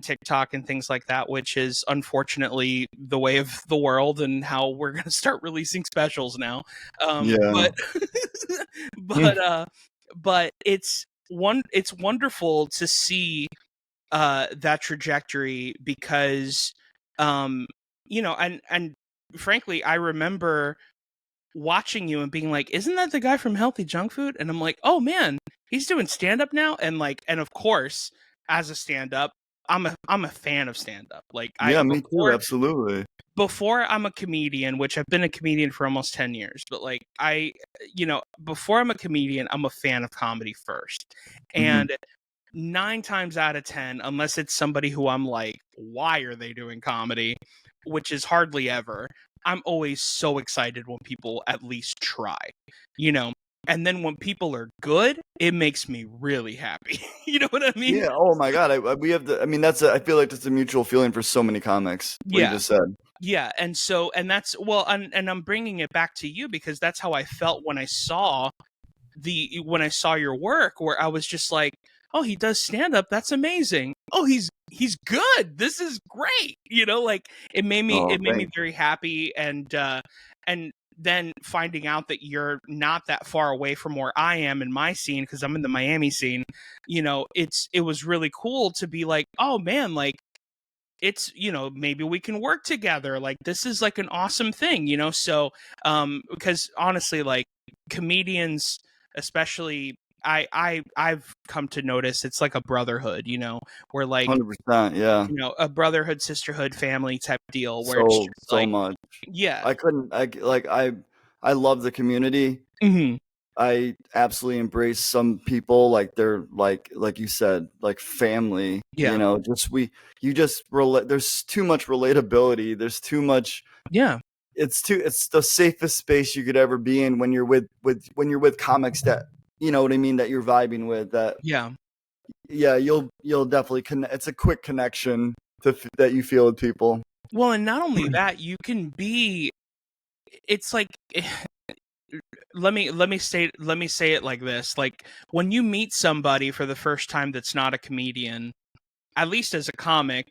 TikTok and things like that, which is unfortunately the way of the world and how we're going to start releasing specials now. But it's wonderful to see that trajectory, because and frankly, I remember watching you and being like, isn't that the guy from HellthyJunkFood? And I'm like, oh man, he's doing stand-up now. And of course, as a stand-up, I'm a fan of stand-up. Like me too, absolutely. Before I'm a comedian, which I've been a comedian for almost 10 years, but like before I'm a comedian, I'm a fan of comedy first. And 9 times out of 10, unless it's somebody who I'm like, why are they doing comedy? Which is hardly ever. I'm always so excited when people at least try, and then when people are good, it makes me really happy. You know what I mean? Yeah. Oh my God. I feel like that's a mutual feeling for so many comics. What you just said. Yeah. And that's, well, and I'm bringing it back to you because that's how I felt when I saw your work, where I was just like, oh, he does stand up. That's amazing. Oh, he's good. This is great. Like it made me very happy. And then finding out that you're not that far away from where I am in my scene, because I'm in the Miami scene, it was really cool to be like, oh man, like it's, maybe we can work together. Like this is like an awesome thing, so because honestly, like comedians, especially, I've come to notice it's like a brotherhood, where like 100%, yeah, a brotherhood, sisterhood, family type deal, where so it's just like, much. Yeah, I love the community. I absolutely embrace some people, like they're like you said, like family. Yeah. There's too much relatability. There's too much. Yeah. It's the safest space you could ever be in when you're with comics that, you know what I mean, that you're vibing with. That you'll definitely connect. It's a quick connection that you feel with people. Well, and not only that, you can be. It's like. Let me say it like this. Like when you meet somebody for the first time that's not a comedian, at least as a comic,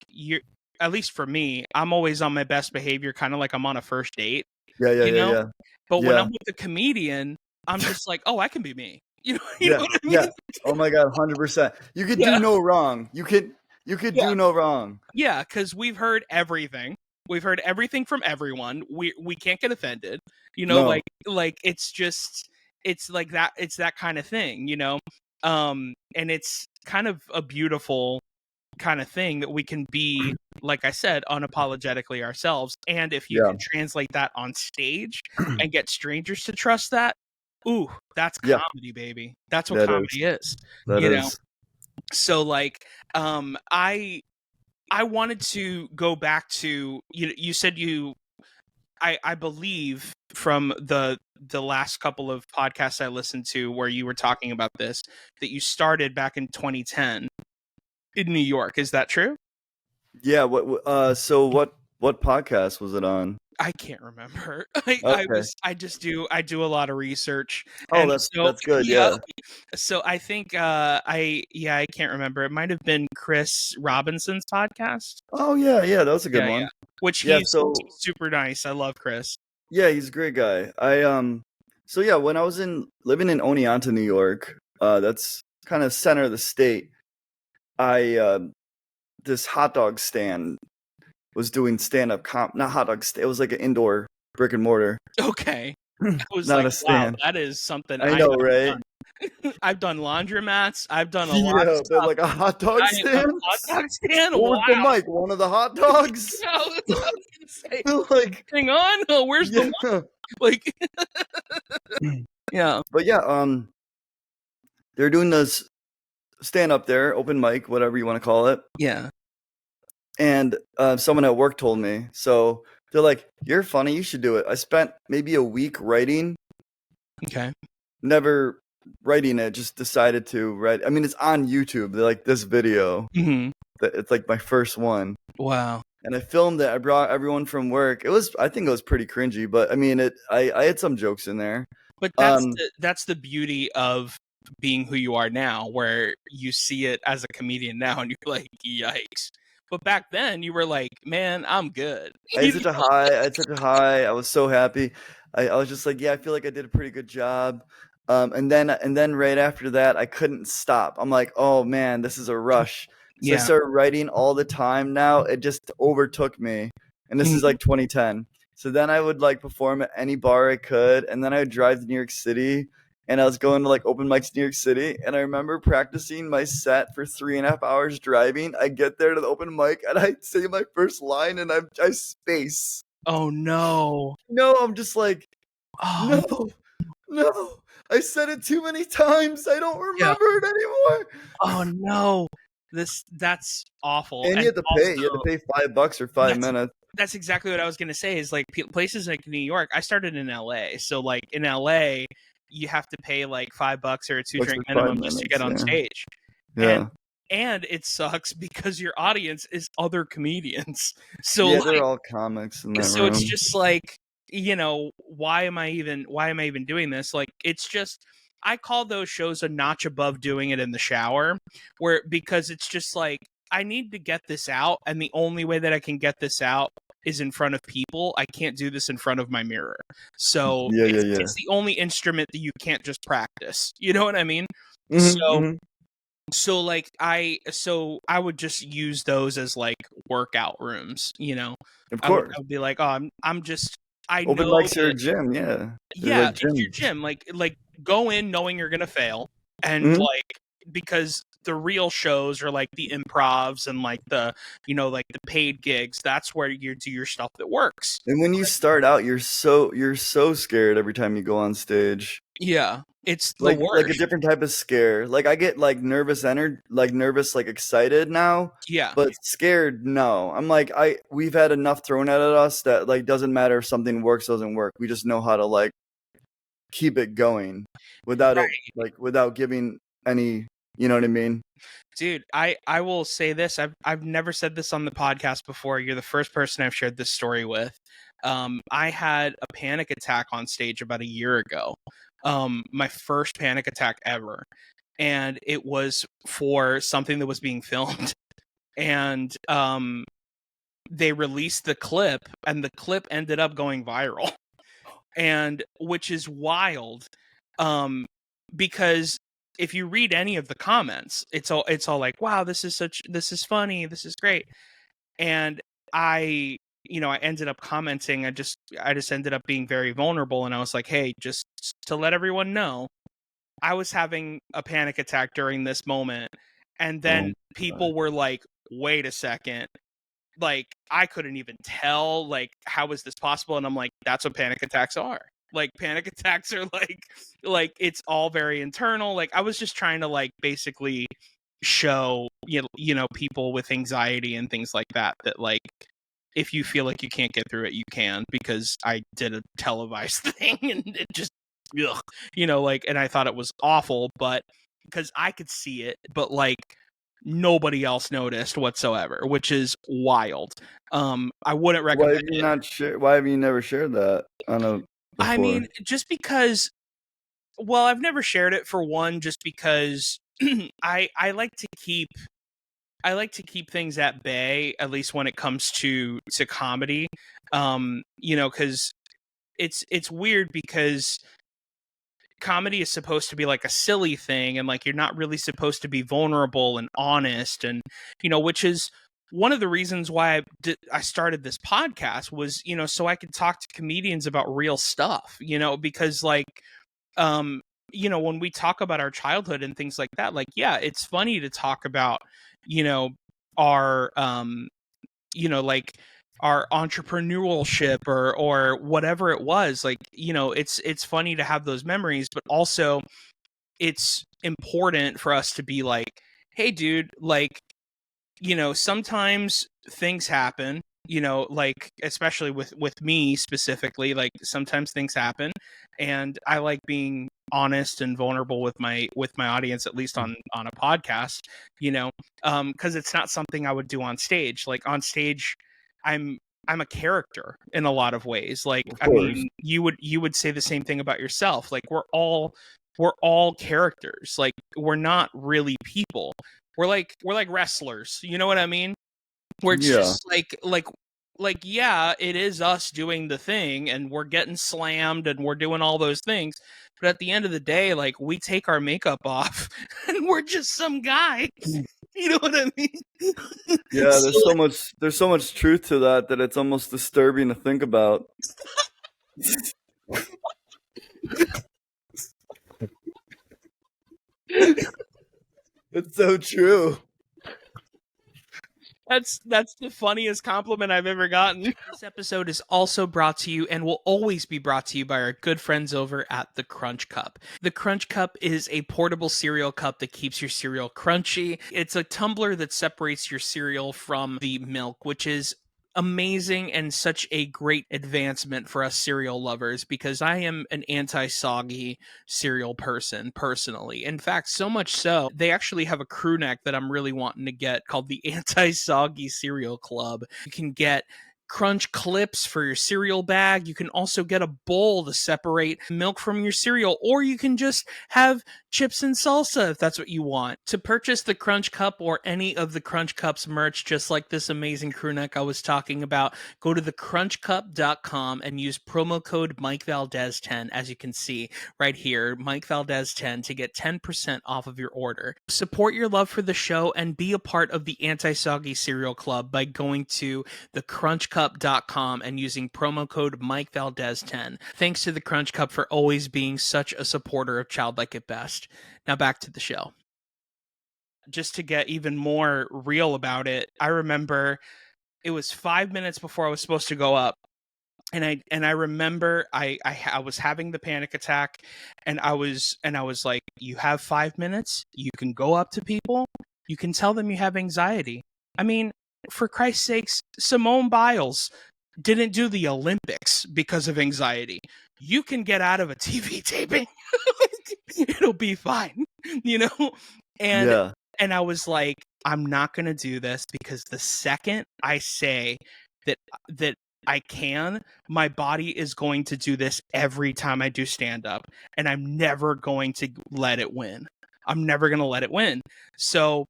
at least for me, I'm always on my best behavior, kind of like I'm on a first date. Yeah. But when I'm with a comedian, I'm just like, oh, I can be me. You know what I mean? Yeah. Oh my God, 100%. You could do no wrong. You could do no wrong. Yeah, because we've heard everything. We've heard everything from everyone. We can't get offended. No. Like it's just, it's like that. It's that kind of thing, and it's kind of a beautiful kind of thing that we can be, like I said, unapologetically ourselves. And if you can translate that on stage and get strangers to trust that, ooh, that's comedy, baby. That's what comedy is. So like, I wanted to go back to, you said I believe from the last couple of podcasts I listened to where you were talking about this, that you started back in 2010 in New York. Is that true? Yeah. So what podcast was it on? I can't remember. I do a lot of research. Oh, that's good. Yeah. So I think I can't remember. It might have been Chris Robinson's podcast. Oh yeah, that was a good one. Yeah. Which he's super nice. I love Chris. Yeah, he's a great guy. When I was living in Oneonta, New York, that's kind of center of the state. This hot dog stand was doing stand-up not hot dog stand. It was like an indoor brick and mortar. Okay. I was not like, a stand. Wow, that is something I know, right? I've done laundromats. I've done a lot of stuff. Like a hot dog stand? A hot dog stand? What was the mic? One of the hot dogs? No, that's what I was going to say. Like, hang on. Oh, where's the mic? Like, yeah. But yeah, they're doing this stand up there, open mic, whatever you want to call it. Yeah. And someone at work told me. So they're like, you're funny, you should do it. I spent maybe a week writing. Okay. Never writing it, just decided to write. I mean, it's on YouTube. They're like this video. It's like my first one. Wow. And I filmed it. I brought everyone from work. I think it was pretty cringy, but I mean, I had some jokes in there. But that's the beauty of being who you are now, where you see it as a comedian now and you're like, yikes. But back then you were like, man, I'm good. I had such a high. I was so happy. I was just like, yeah, I feel like I did a pretty good job. And then right after that, I couldn't stop. I'm like, oh man, this is a rush. So I started writing all the time now. It just overtook me. And this is like 2010. So then I would like perform at any bar I could, and then I would drive to New York City, and I was going to like open mics in New York City, and I remember practicing my set for 3.5 hours driving. I get there to the open mic, and I say my first line, and I space. Oh no. No, I'm just like, Oh, no. I said it too many times. I don't Yeah. remember it anymore. oh no. That's awful. And you have to pay. You have also- to pay $5 or 5 minutes. That's exactly what I was gonna say. Is like places like New York. I started in LA, so like in LA, you have to pay like $5 or a 2-drink for 5 minimum just to get on minutes, stage. Yeah. And it sucks because your audience is other comedians. So Yeah, like, they're all comics in that so room. it's just like, why am I even doing this? Like, it's just, I call those shows a notch above doing it in the shower, because it's just like, I need to get this out, and the only way that I can get this out is in front of people. I can't do this in front of my mirror. So it's the only instrument that you can't just practice. You know what I mean? So like I would just use those as like workout rooms, Of course. I would be like, oh, I'm just, I Open know mics are a that, gym, yeah. yeah, like it's your gym. Like go in knowing you're gonna fail, and like, because the real shows are like the improvs and like the like the paid gigs. That's where you do your stuff that works. And when you start out, you're so scared every time you go on stage. Yeah, it's the Like worst. a different type of scare. Like I get like nervous, like excited now. Yeah, But scared, no. I'm like, we've had enough thrown at us that like doesn't matter if something works, doesn't work. We just know how to like keep it going without it, like without giving any, you know what I mean? Dude, I will say this. I've never said this on the podcast before. You're the first person I've shared this story with. I had a panic attack on stage about a year ago. My first panic attack ever. And it was for something that was being filmed. And they released the clip, and the clip ended up going viral. And which is wild. Because if you read any of the comments, it's all like, wow, this is funny, this is great. And I ended up commenting. I just ended up being very vulnerable, and I was like, hey, just to let everyone know, I was having a panic attack during this moment. And then people were like, wait a second, like I couldn't even tell, like, how is this possible? And I'm like, that's what panic attacks are. Like, panic attacks are like it's all very internal. Like, I was just trying to like basically show people with anxiety and things like that like, if you feel like you can't get through it, you can, because I did a televised thing, and it just like, and I thought it was awful, but because I could see it, but like nobody else noticed whatsoever, which is wild. I wouldn't recommend Why have you never shared that on a before? I mean, just because, well, I've never shared it, for one, just because I like to keep things at bay, at least when it comes to comedy. Because it's weird, because comedy is supposed to be like a silly thing, and like you're not really supposed to be vulnerable and honest, and which is one of the reasons why I started this podcast, was so I could talk to comedians about real stuff, because like when we talk about our childhood and things like that, like, yeah, it's funny to talk about our like our entrepreneurship or whatever it was, like, it's funny to have those memories, but also it's important for us to be like, hey dude, like, sometimes things happen, like, especially with me specifically, like sometimes things happen, and I like being honest and vulnerable with my audience, at least on a podcast, because it's not something I would do on stage. Like, on stage, I'm a character in a lot of ways. Like, I mean, you would say the same thing about yourself. Like, we're all characters. Like, we're not really people. We're like wrestlers. You know what I mean? We're just like, yeah, it is us doing the thing, and we're getting slammed, and we're doing all those things. But at the end of the day, like, we take our makeup off, and we're just some guy. You know what I mean? Yeah, So, there's so much truth to that it's almost disturbing to think about. It's so true. That's the funniest compliment I've ever gotten. This episode is also brought to you and will always be brought to you by our good friends over at the Crunch Cup. The Crunch Cup is a portable cereal cup that keeps your cereal crunchy. It's a tumbler that separates your cereal from the milk, which is amazing and such a great advancement for us cereal lovers, because I am an anti-soggy cereal person personally. In fact, so much so, they actually have a crew neck that I'm really wanting to get called the Anti-Soggy Cereal Club. You can get crunch clips for your cereal bag. You can also get a bowl to separate milk from your cereal, or you can just have chips and salsa if that's what you want. To purchase the Crunch Cup or any of the Crunch Cups merch, just like this amazing crew neck I was talking about, go to thecrunchcup.com and use promo code Mike Valdes 10, as you can see right here, Mike Valdes 10, to get 10% off of your order. Support your love for the show and be a part of the Anti-Soggy Cereal Club by going to thecrunchcup.com and using promo code Mike Valdes 10. Thanks to the Crunch Cup for always being such a supporter of Childlike at Best. Now back to the show. Just to get even more real about it, I remember it was 5 minutes before I was supposed to go up. And I remember I was having the panic attack, and I was like, you have 5 minutes, you can go up to people, you can tell them you have anxiety. I mean, for Christ's sakes, Simone Biles didn't do the Olympics because of anxiety. You can get out of a TV taping. It'll be fine, you know? And Yeah. and I was like, I'm not going to do this, because the second I say that I can, my body is going to do this every time I do stand up, and I'm never going to let it win. I'm never going to let it win. So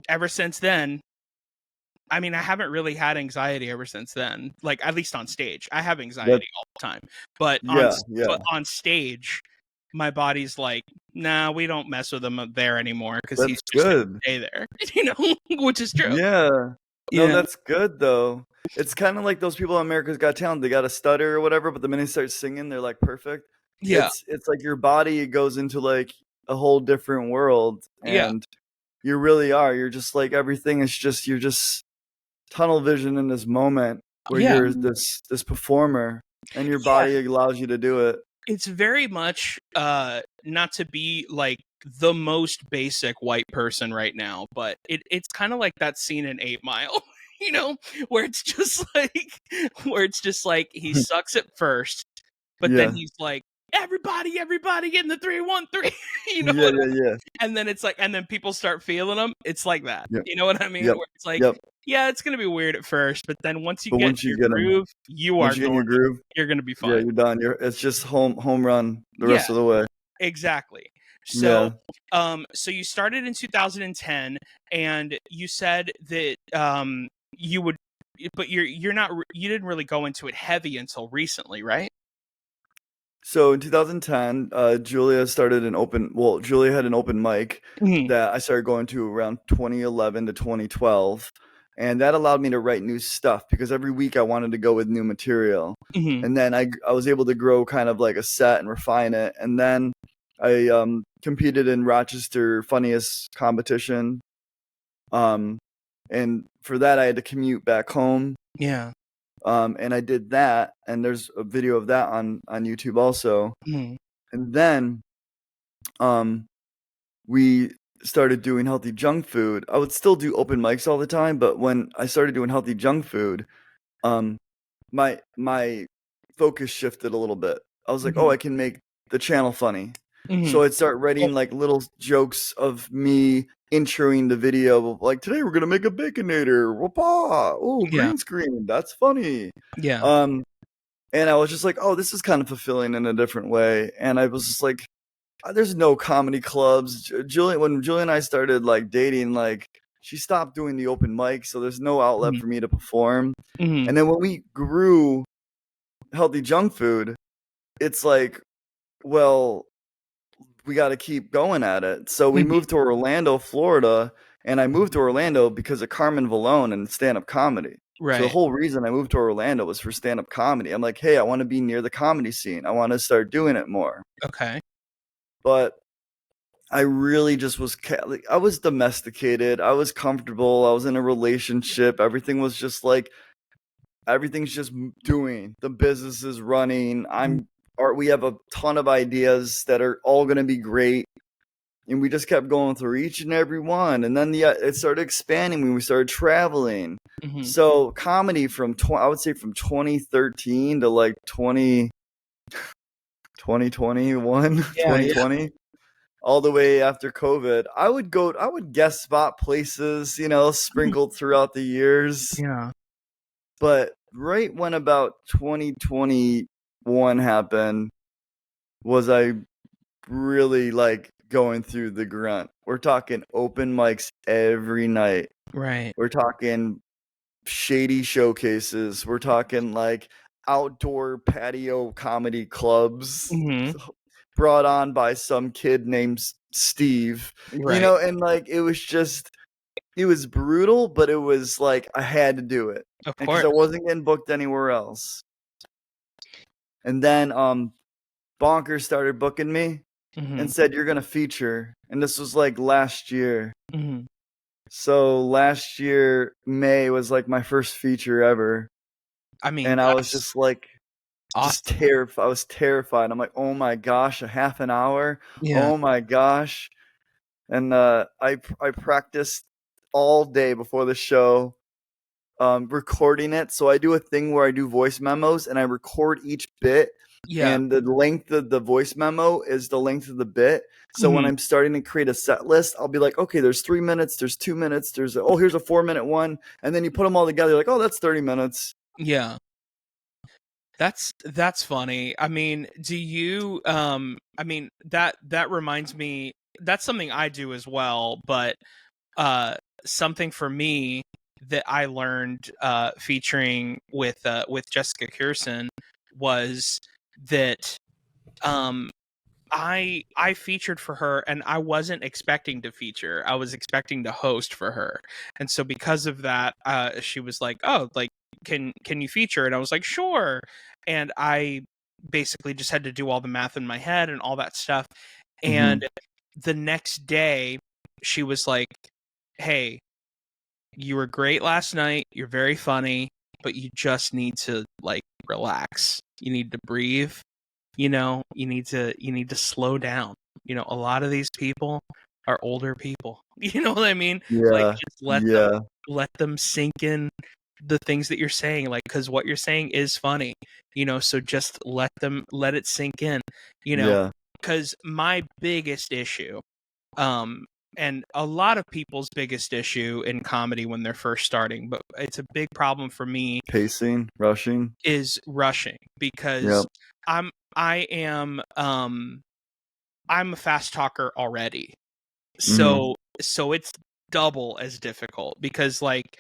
ever since then, I mean, I haven't really had anxiety ever since then. Like, at least on stage, I have anxiety all the time, but on stage, my body's like, nah, we don't mess with him there anymore, because he's just gonna stay there, you know, which is true. Yeah. No, Yeah. that's good though. It's kind of like those people on America's Got Talent. They got a stutter or whatever, but the minute they start singing, they're like perfect. Yeah. It's like your body goes into like a whole different world, and you really are. You're just like, everything is just, you're just tunnel vision in this moment where you're this performer, and your body allows you to do it. It's very much not to be like the most basic white person right now, but it's kind of like that scene in 8 Mile, you know, where it's just like he sucks at first, but then he's like, everybody in the 3-1-3, you know what I mean? Yeah. And then it's like, and then people start feeling them. It's like that. Yep. You know what I mean? Yep. Where it's like, Yep. yeah, it's gonna be weird at first, but then once you get once in you your get 'em- groove, Once you get in your groove, you're gonna be fine. yeah, you're done. It's just home run the rest of the way. Exactly. So, so you started in 2010, and you said that you would, but you didn't really go into it heavy until recently, right? So in 2010, Julia had an open mic that I started going to around 2011 to 2012. And that allowed me to write new stuff, because every week I wanted to go with new material. And then I was able to grow kind of like a set and refine it. And then I competed in Rochester Funniest competition. And for that, I had to commute back home. Yeah. And I did that, and there's a video of that on YouTube also. And then we started doing Healthy Junk Food. I would still do open mics all the time, but when I started doing Healthy Junk Food, my focus shifted a little bit. I was like, oh, I can make the channel funny. So I'd start writing like little jokes of me introing the video, like, today we're gonna make a baconator. Whoopah! Oh, green screen. That's funny. Yeah. And I was just like, oh, this is kind of fulfilling in a different way. And I was just like, there's no comedy clubs. When Julia and I started like dating, like, she stopped doing the open mic, so there's no outlet for me to perform. And then when we grew Healthy Junk Food, it's like, well, we got to keep going at it. So we moved to Orlando, Florida, And I moved to Orlando because of Carmen Valone and stand-up comedy. Right. So the whole reason I moved to Orlando was for stand-up comedy. I'm like, hey, I want to be near the comedy scene. I want to start doing it more. Okay. But I really just was, I was domesticated. I was comfortable. I was in a relationship. Everything was just like, everything's just doing. The business is running. We have a ton of ideas that are all going to be great. And we just kept going through each and every one. And then it started expanding when we started traveling. Mm-hmm. So comedy I would say from 2013 to like 2021, 2020, all the way after COVID, I would guest spot places, sprinkled throughout the years. Yeah. But right when about 2021 happened was I really like going through the grunt. We're talking open mics every night. Right. We're talking shady showcases. We're talking like outdoor patio comedy clubs brought on by some kid named Steve. Right. And like it was brutal, but it was like I had to do it. Of course. Because I wasn't getting booked anywhere else. And then Bonkers started booking me. And said, you're going to feature. And this was like last year. Mm-hmm. So last year, May was like my first feature ever. I mean, and I was just like, awesome. I was terrified. I'm like, oh my gosh, a half an hour. Yeah. Oh my gosh. And I practiced all day before the show, recording it. So I do a thing where I do voice memos and I record each bit. Yeah. And the length of the voice memo is the length of the bit. So when I'm starting to create a set list, I'll be like, okay, there's 3 minutes, there's 2 minutes, here's a 4-minute one. And then you put them all together, like, oh, that's 30 minutes. Yeah. That's funny. I mean, do you, I mean, that reminds me, that's something I do as well, but, something for me that I learned, featuring with Jessica Kirson was that I featured for her and I wasn't expecting to feature. I was expecting to host for her. And so because of that, she was like, "Oh, like can you feature?" And I was like, "Sure." And I basically just had to do all the math in my head and all that stuff. And the next day she was like, "Hey, you were great last night. You're very funny, but you just need to like relax. You need to breathe. You need to slow down. A lot of these people are older people. You know what I mean? Yeah. Like just let them sink in the things that you're saying, like, because what you're saying is funny. So just let it sink in. Because my biggest issue, and a lot of people's biggest issue in comedy when they're first starting, but it's a big problem for me. Rushing. Is rushing, because I'm a fast talker already. So it's double as difficult, because like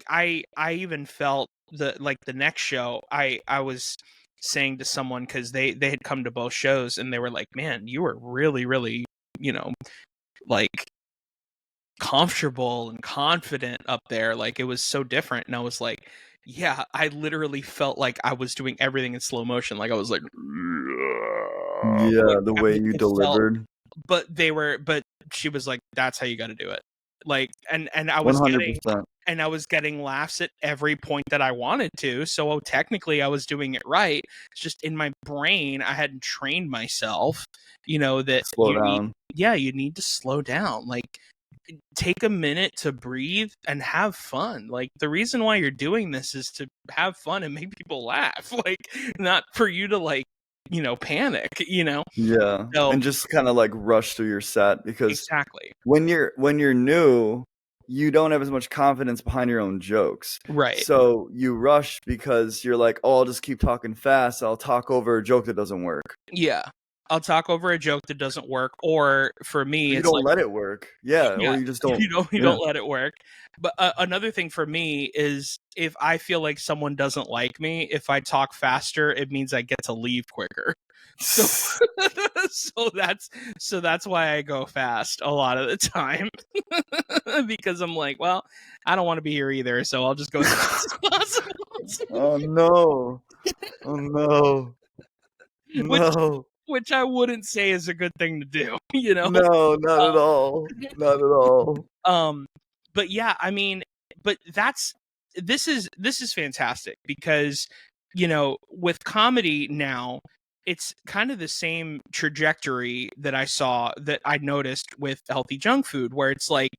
I even felt the next show I was saying to someone, because they had come to both shows and they were like, man, you were really, really, like comfortable and confident up there. Like it was so different. And I was like, yeah, I literally felt like I was doing everything in slow motion. Like I was like, yeah, the way you delivered. But she was like, that's how you got to do it. Like, and I was 100%. I was getting laughs at every point that I wanted to. So technically I was doing it right. It's just in my brain, I hadn't trained myself, that slow down. You need to slow down. Like, take a minute to breathe and have fun. Like, the reason why you're doing this is to have fun and make people laugh. Like, not for you to like, panic, Yeah. So, and just kind of like rush through your set, because exactly when you're new, you don't have as much confidence behind your own jokes. Right. So you rush because you're like, oh, I'll just keep talking fast. I'll talk over a joke that doesn't work. Yeah. I'll talk over a joke that doesn't work, or for me, You it's don't like, let it work. Yeah, yeah, or you just don't. you Yeah. don't let it work. But another thing for me is if I feel like someone doesn't like me, if I talk faster, it means I get to leave quicker. So so that's why I go fast a lot of the time. Because I'm like, well, I don't want to be here either, so I'll just go as fast as possible. Oh no. Oh no. which No. which I wouldn't say is a good thing to do, you know. No, not at all. Not at all. But yeah, I mean, but this is fantastic because, you know, with comedy now, it's kind of the same trajectory that I noticed with Healthy Junk Food, where it's like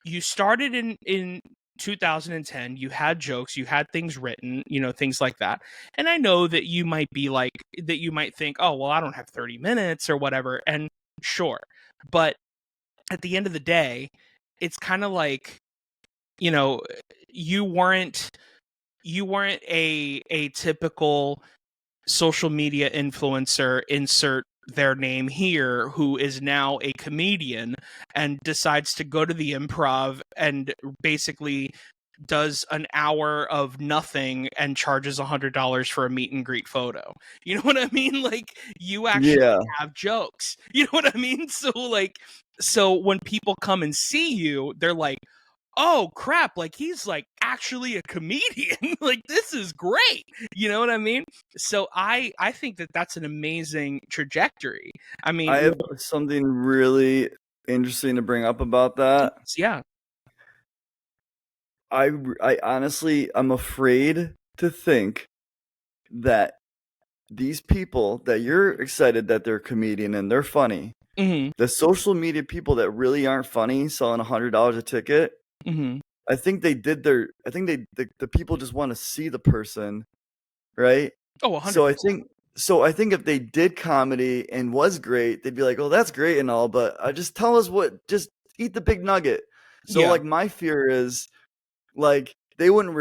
you started in 2010, you had jokes, you had things written, you know, things like that. And I know that you might think, oh, well, I don't have 30 minutes or whatever. And sure. But at the end of the day, it's kind of like, you know, you weren't a typical social media influencer, insert their name here, who is now a comedian and decides to go to the improv and basically does an hour of nothing and charges $100 for a meet and greet photo. You know what I mean? Like, you actually Yeah. have jokes. You know what I mean? So when people come and see you, they're like, oh crap, like he's like actually a comedian. Like, this is great. You know what I mean? So I think that that's an amazing trajectory. I mean, I have something really interesting to bring up about that. yeah. I honestly, I'm afraid to think that these people that you're excited that they're a comedian and they're funny, Mm-hmm. the social media people that really aren't funny selling $100 a ticket, Mm-hmm. I think the people just want to see the person, right? Oh, 100%. So I think if they did comedy and was great, they'd be like, "Oh, that's great and all, but just tell us just eat the big nugget." So Yeah. like my fear is like they wouldn't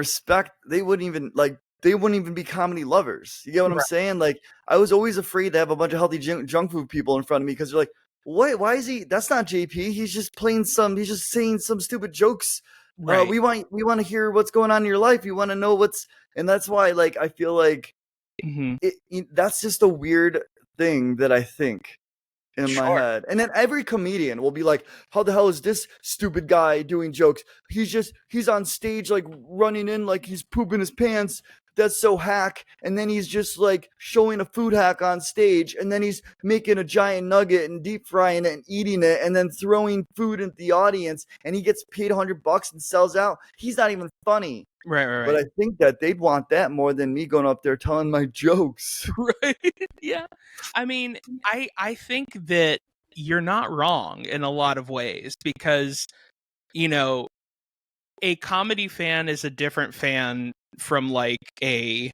even be comedy lovers. You get what I'm Right. saying? Like I was always afraid to have a bunch of healthy junk food people in front of me because they're like, "What? Why is he? That's not JP. He's just saying some stupid jokes. Right. We want to hear what's going on in your life. You want to know what's." And that's why like I feel like Mm-hmm. that's just a weird thing that I think in my Sure. head. And then every comedian will be like, how the hell is this stupid guy doing jokes? He's on stage like running in like he's pooping his pants. That's so hack. And then he's just like showing a food hack on stage. And then he's making a giant nugget and deep frying it and eating it and then throwing food into the audience. And he gets paid $100 and sells out. He's not even funny. Right. But I think that they'd want that more than me going up there telling my jokes. Right. Yeah. I mean, I think that you're not wrong in a lot of ways because, you know, a comedy fan is a different fan from like a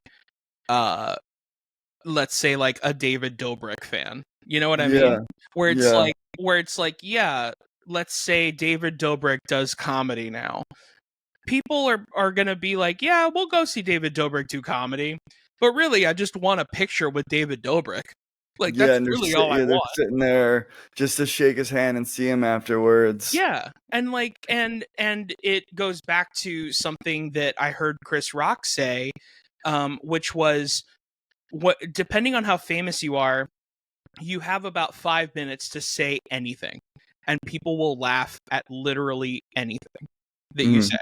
let's say like a David Dobrik fan. You know what I mean? Yeah. Where Yeah. it's like, yeah, let's say David Dobrik does comedy now. People are going to be like, yeah, we'll go see David Dobrik do comedy. But really, I just want a picture with David Dobrik. Like, Yeah, that's and really all I they're want. sitting there just to shake his hand and see him afterwards. Yeah. And like, and it goes back to something that I heard Chris Rock say, which was depending on how famous you are, you have about 5 minutes to say anything, and people will laugh at literally anything that you say.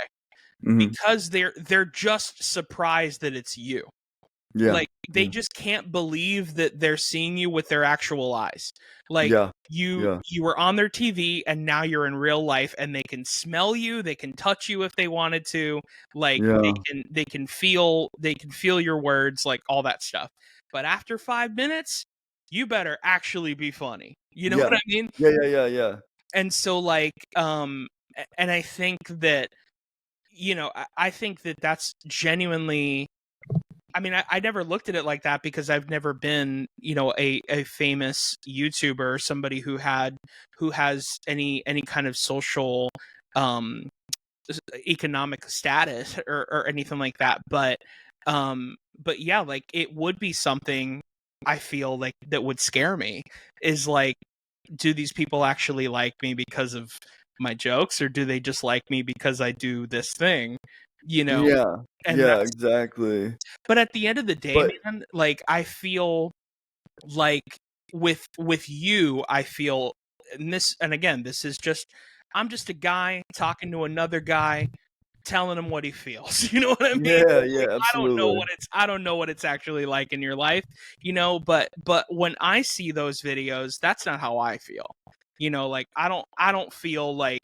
Because they're just surprised that it's you. Yeah. Like they just can't believe that they're seeing you with their actual eyes. Like you were on their TV and now you're in real life and they can smell you, they can touch you if they wanted to. Like they can feel your words, like all that stuff. But after 5 minutes, you better actually be funny. You know what I mean? Yeah. And so like and I think that, you know, I think that that's genuinely, I mean, I never looked at it like that because I've never been, you know, a famous YouTuber, somebody who has any kind of social, economic status or anything like that. But yeah, like it would be something I feel like that would scare me is like, do these people actually like me because of my jokes, or do they just like me because I do this thing, Yeah. and Yeah, that's, exactly. but at the end of the day, But man, like I feel like with you, I feel, and again, this is just, I'm just a guy talking to another guy, telling him what he feels. You know what I mean? yeah, Like, yeah, I absolutely. don't know what it's actually like in your life, but when I see those videos, that's not how I feel. Like I don't feel like,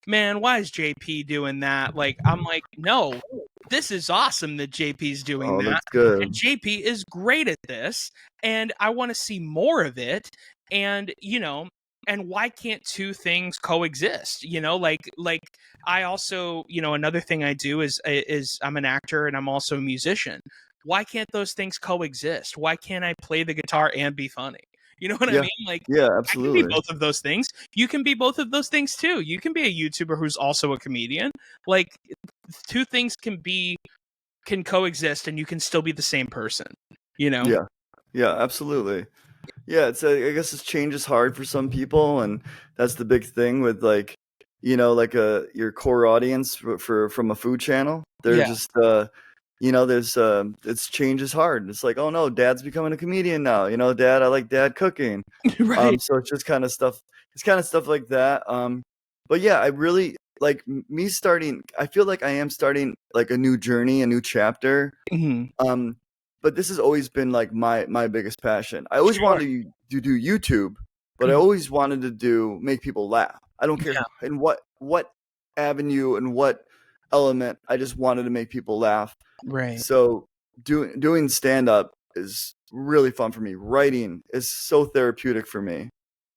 man, why is JP doing that? Like I'm like, no, this is awesome that JP's doing Oh, that. that's And good. JP is great at this, and I want to see more of it. And and why can't two things coexist? Like I also, another thing I do is I'm an actor and I'm also a musician. Why can't those things coexist? Why can't I play the guitar and be funny? You know what I Yeah. mean? Like Yeah, I can be absolutely. both of those things. You can be both of those things too. You can be a YouTuber who's also a comedian. Like two things can coexist and you can still be the same person, Yeah. Yeah, absolutely. Yeah, I guess this change is hard for some people, and that's the big thing with like, like your core audience from a food channel. They're Yeah. just there's it's change is hard. It's like, oh no, dad's becoming a comedian now. Dad, I like dad cooking. Right. So it's just kind of stuff. It's kind of stuff like that. But yeah, I really like me starting. I feel like I am starting like a new journey, a new chapter. Hmm. But this has always been like my biggest passion. I always Sure. wanted to do YouTube, but I Mhm. always wanted to make people laugh. I don't care Yeah. in what avenue and what element. I just wanted to make people laugh. Right. So doing stand up is really fun for me. Writing is so therapeutic for me.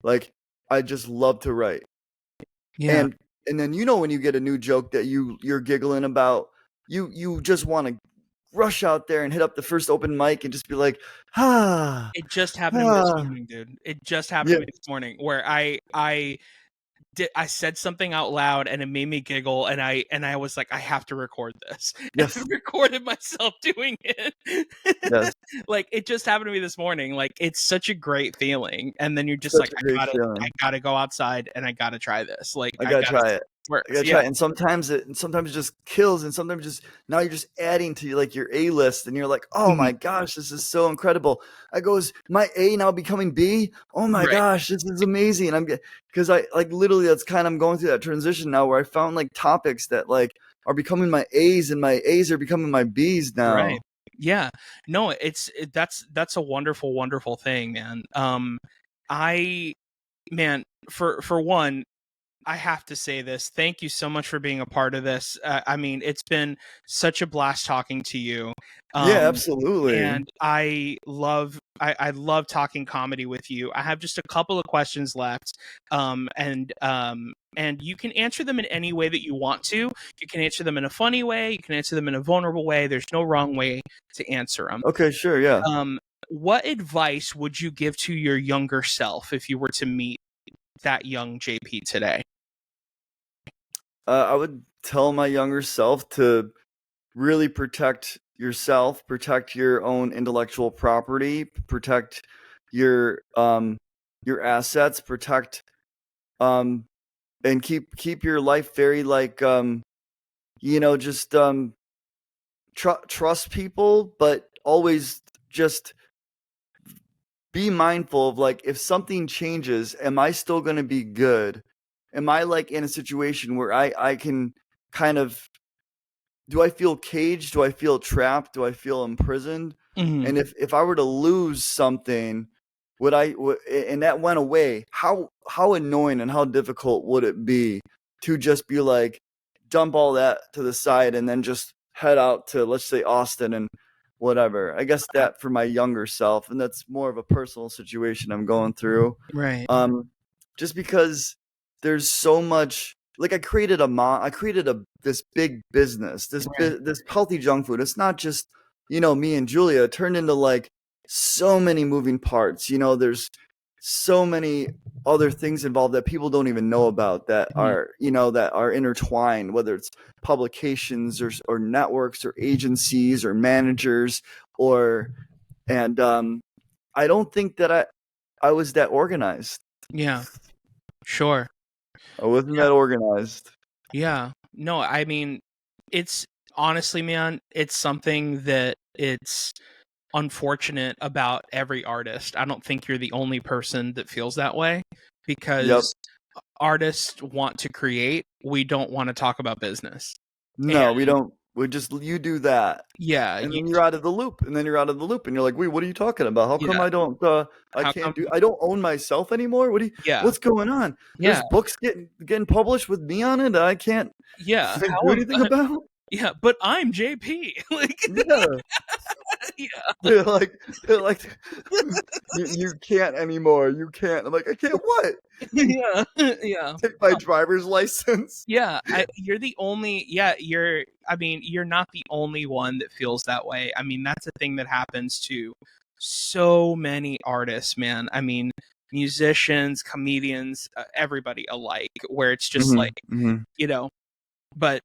Like I just love to write. Yeah. And then when you get a new joke that you're giggling about, you just want to rush out there and hit up the first open mic and just be like, ah, It just happened to me this ah. morning, dude. It just happened Yeah, to me this morning where I said something out loud and it made me giggle, and I was like, I have to record this. And I yes, recorded myself doing it. yes. Like it just happened to me this morning. Like it's such a great feeling. And then you're just Such like, a great I feeling. gotta go outside and I gotta try this. Like I I gotta gotta try see it. if it I works. gotta Yeah. try it. And sometimes it just kills, and sometimes just now you're just adding to like your A list, and you're like, oh Mhm. my gosh, this is so incredible. I go, is my A now becoming B? Oh my Right. gosh, this is amazing. Because I like literally that's kind of I'm going through that transition now where I found like topics that like are becoming my A's, and my A's are becoming my B's Right. now. Yeah. No, that's a wonderful, wonderful thing, man. I man, for one, I have to say this. Thank you so much for being a part of this. I mean, it's been such a blast talking to you. Yeah, Um, absolutely. and I love talking comedy with you. I have just a couple of questions left. And you can answer them in any way that you want to. You can answer them in a funny way, you can answer them in a vulnerable way. There's no wrong way to answer them. Okay, sure, yeah. What advice would you give to your younger self if you were to meet that young JP today? I would tell my younger self to really protect yourself, protect your own intellectual property, protect your assets, protect um and keep your life very like just trust people, but always just be mindful of like if something changes, am I still going to be good? Am I like in a situation where I can kind of do I feel caged? Do I feel trapped? Do I feel imprisoned? Mhm. And if I were to lose something, and that went away, how annoying and how difficult would it be to just be like dump all that to the side and then just head out to, let's say, Austin and whatever. I guess that for my younger self, and that's more of a personal situation I'm going through. Right. Um, just because there's so much. Like I created this big business, Right. this healthy junk food. It's not just me and Julia. It turned into like so many moving parts. There's so many other things involved that people don't even know about that Mhm. are intertwined, whether it's publications or networks or agencies or managers or and I don't think that I was that organized. Yeah. Sure. I wasn't Yeah. that organized. Yeah. No, I mean, it's honestly, man, it's something that it's unfortunate about every artist. I don't think you're the only person that feels that way, because artists want to create. We don't want to talk about business. No, And we don't. You do that. yeah, And then you're out of the loop. And you're like, wait, what are you talking about? How come yeah. I don't How come? I don't own myself anymore? Yeah. What's going on? Yeah. There's books getting published with me on it that I can't Yeah. do anything about? Yeah, but I'm JP. Like, Yeah. yeah. They're like you can't anymore. You can't. I'm like, I can't what? Yeah. Yeah. Take my driver's license. Yeah, you're the only. Yeah, I mean, you're not the only one that feels that way. I mean, that's a thing that happens to so many artists, man. I mean, musicians, comedians, everybody alike. Where it's just like, you know. But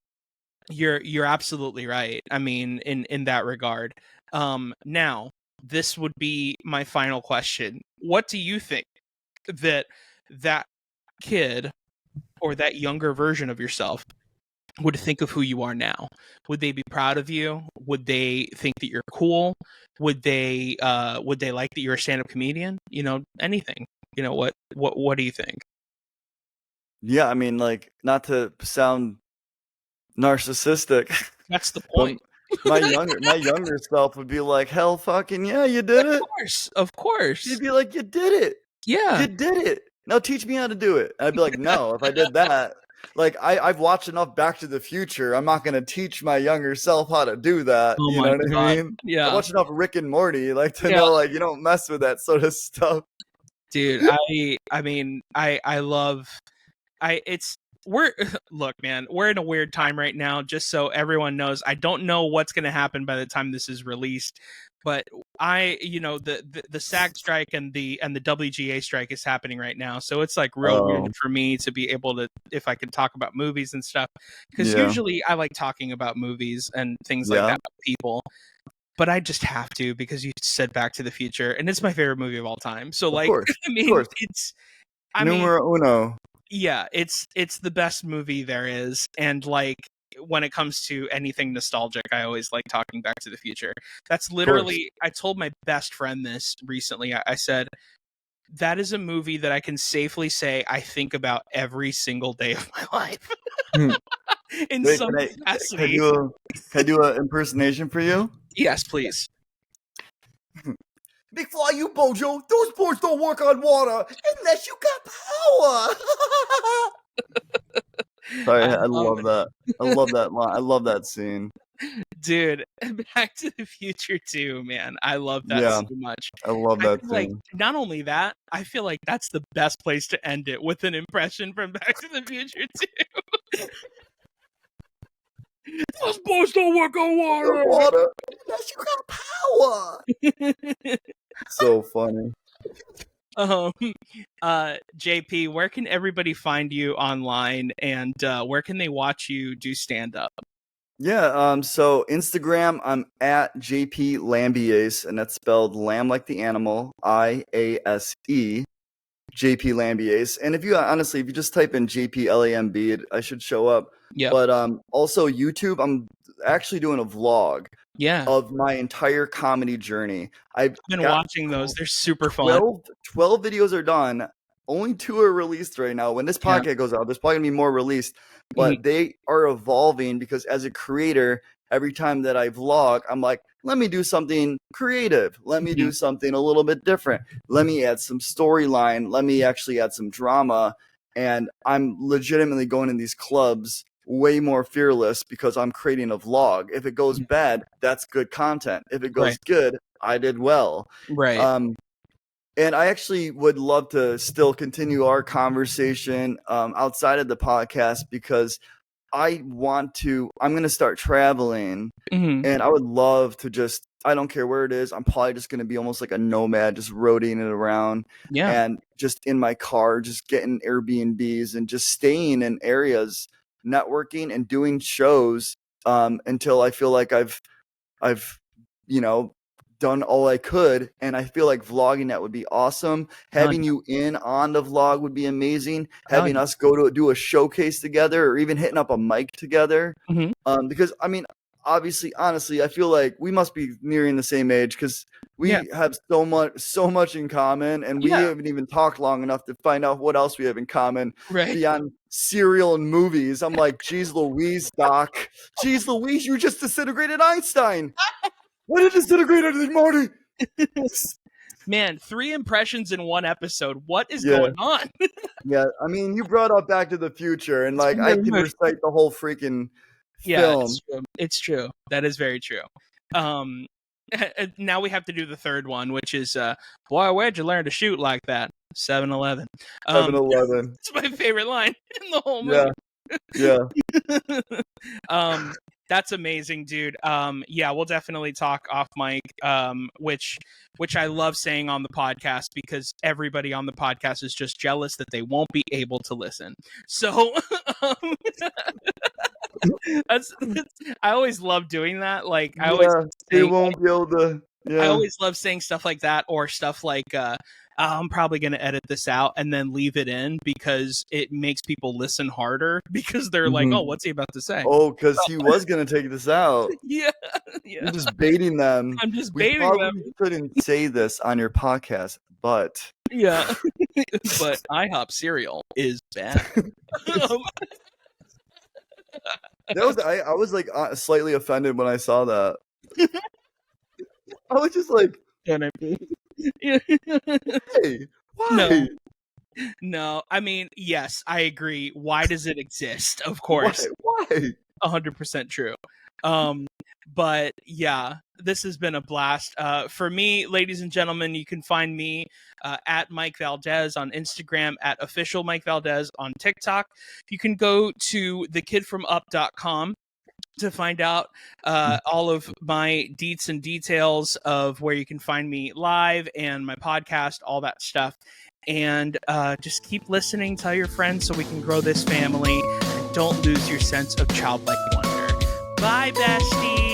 you're absolutely right. I mean, in that regard. Now this would be my final question. What do you think that kid or that younger version of yourself would think of who you are now? Would they be proud of you? Would they think that you're cool? Would they like that you're a stand-up comedian? You know, anything. You know, what do you think? Yeah, I mean, like, not to sound narcissistic. That's the point. my younger self would be like, hell fucking yeah, you did it. Of course. He'd be like, you did it. Yeah. You did it. Now teach me how to do it. And I'd be like, no, if I did that, like I've watched enough Back to the Future. I'm not gonna teach my younger self how to do that. Oh you know what I mean? Yeah. I watched enough Rick and Morty, like to know, like, you don't mess with that sort of stuff. Dude, I mean, I love look, man, we're in a weird time right now, just so everyone knows. I don't know what's going to happen by the time this is released, but the SAG strike and the WGA strike is happening right now. So it's like real weird for me to be able to, if I can talk about movies and stuff, because usually I like talking about movies and things like that with people. But I just have to, because you said Back to the Future, and it's my favorite movie of all time. So, like, I mean, it's numero uno. Yeah, it's the best movie there is, and like when it comes to anything nostalgic, I always like talking Back to the Future. That's literally, I told my best friend this recently. I said, that is a movie that I can safely say I think about every single day of my life. In some capacity. Can I do an impersonation for you? Yes, please. McFly, you bojo, those boards don't work on water unless you got power. Sorry, I love that. I love that line. I love that scene. Dude, Back to the Future too, man. I love that so much. I love that scene. Like, not only that, I feel like that's the best place to end it, with an impression from Back to the Future too. Those boys don't work on water unless you got power. So funny. JP, where can everybody find you online, and where can they watch you do stand-up? Yeah, so Instagram, I'm at JP Lambiase, and that's spelled lamb like the animal, IASE, JP Lambiase. And if you just type in JP LAMB, I should show up. Yeah. But also YouTube, I'm actually doing a vlog of my entire comedy journey. I've been watching those. They're super fun. 12 videos are done. Only 2 are released right now. When this podcast goes out, there's probably going to be more released. But they are evolving, because as a creator, every time that I vlog, I'm like, let me do something creative. Let me do something a little bit different. Let me add some storyline. Let me actually add some drama. And I'm legitimately going in these clubs way more fearless, because I'm creating a vlog. If it goes bad, that's good content. If it goes good, I did well. Right. And I actually would love to still continue our conversation outside of the podcast, because I'm going to start traveling, and I would love to I don't care where it is. I'm probably just going to be almost like a nomad, just roading it around, and just in my car, just getting Airbnbs and just staying in areas, networking and doing shows until I feel like I've done all I could, and I feel like vlogging that would be awesome. Having you in on the vlog would be amazing. Having us go to do a showcase together, or even hitting up a mic together. Mm-hmm. Because I mean, obviously, honestly, I feel like we must be nearing the same age, because we have so much in common, and we haven't even talked long enough to find out what else we have in common beyond cereal and movies. I'm like, geez Louise, Doc. Geez Louise, you just disintegrated Einstein. What did disintegrate anything, Marty? Man, 3 impressions in 1 episode. What is going on? Yeah, I mean, you brought up Back to the Future, and like I can recite the whole freaking film. It's true. That is very true. Now we have to do the third one, which is, boy, where'd you learn to shoot like that? 7-Eleven. 7-Eleven. It's my favorite line in the whole movie. Yeah. That's amazing, dude. We'll definitely talk off mic, which I love saying on the podcast, because everybody on the podcast is just jealous that they won't be able to listen. So I always love doing that. Like I always they won't be able to. Yeah. I always love saying stuff like that, or stuff like I'm probably going to edit this out and then leave it in, because it makes people listen harder, because they're like, oh, what's he about to say? Oh, because he was going to take this out. Yeah. You're just baiting them. I'm just baiting them. You couldn't say this on your podcast, but. Yeah. But IHOP cereal is bad. I was like slightly offended when I saw that. I was just like, can I be? Hey, why? No, I mean, yes, I agree. Why does it exist? Of course. Why? 100% true. But yeah, this has been a blast. For me, ladies and gentlemen, you can find me at Mike Valdes on Instagram, at official Mike Valdes on TikTok. You can go to thekidfromup.com to find out all of my deets and details of where you can find me live and my podcast, all that stuff. And just keep listening, tell your friends, so we can grow this family. And don't lose your sense of childlike wonder. Bye, besties.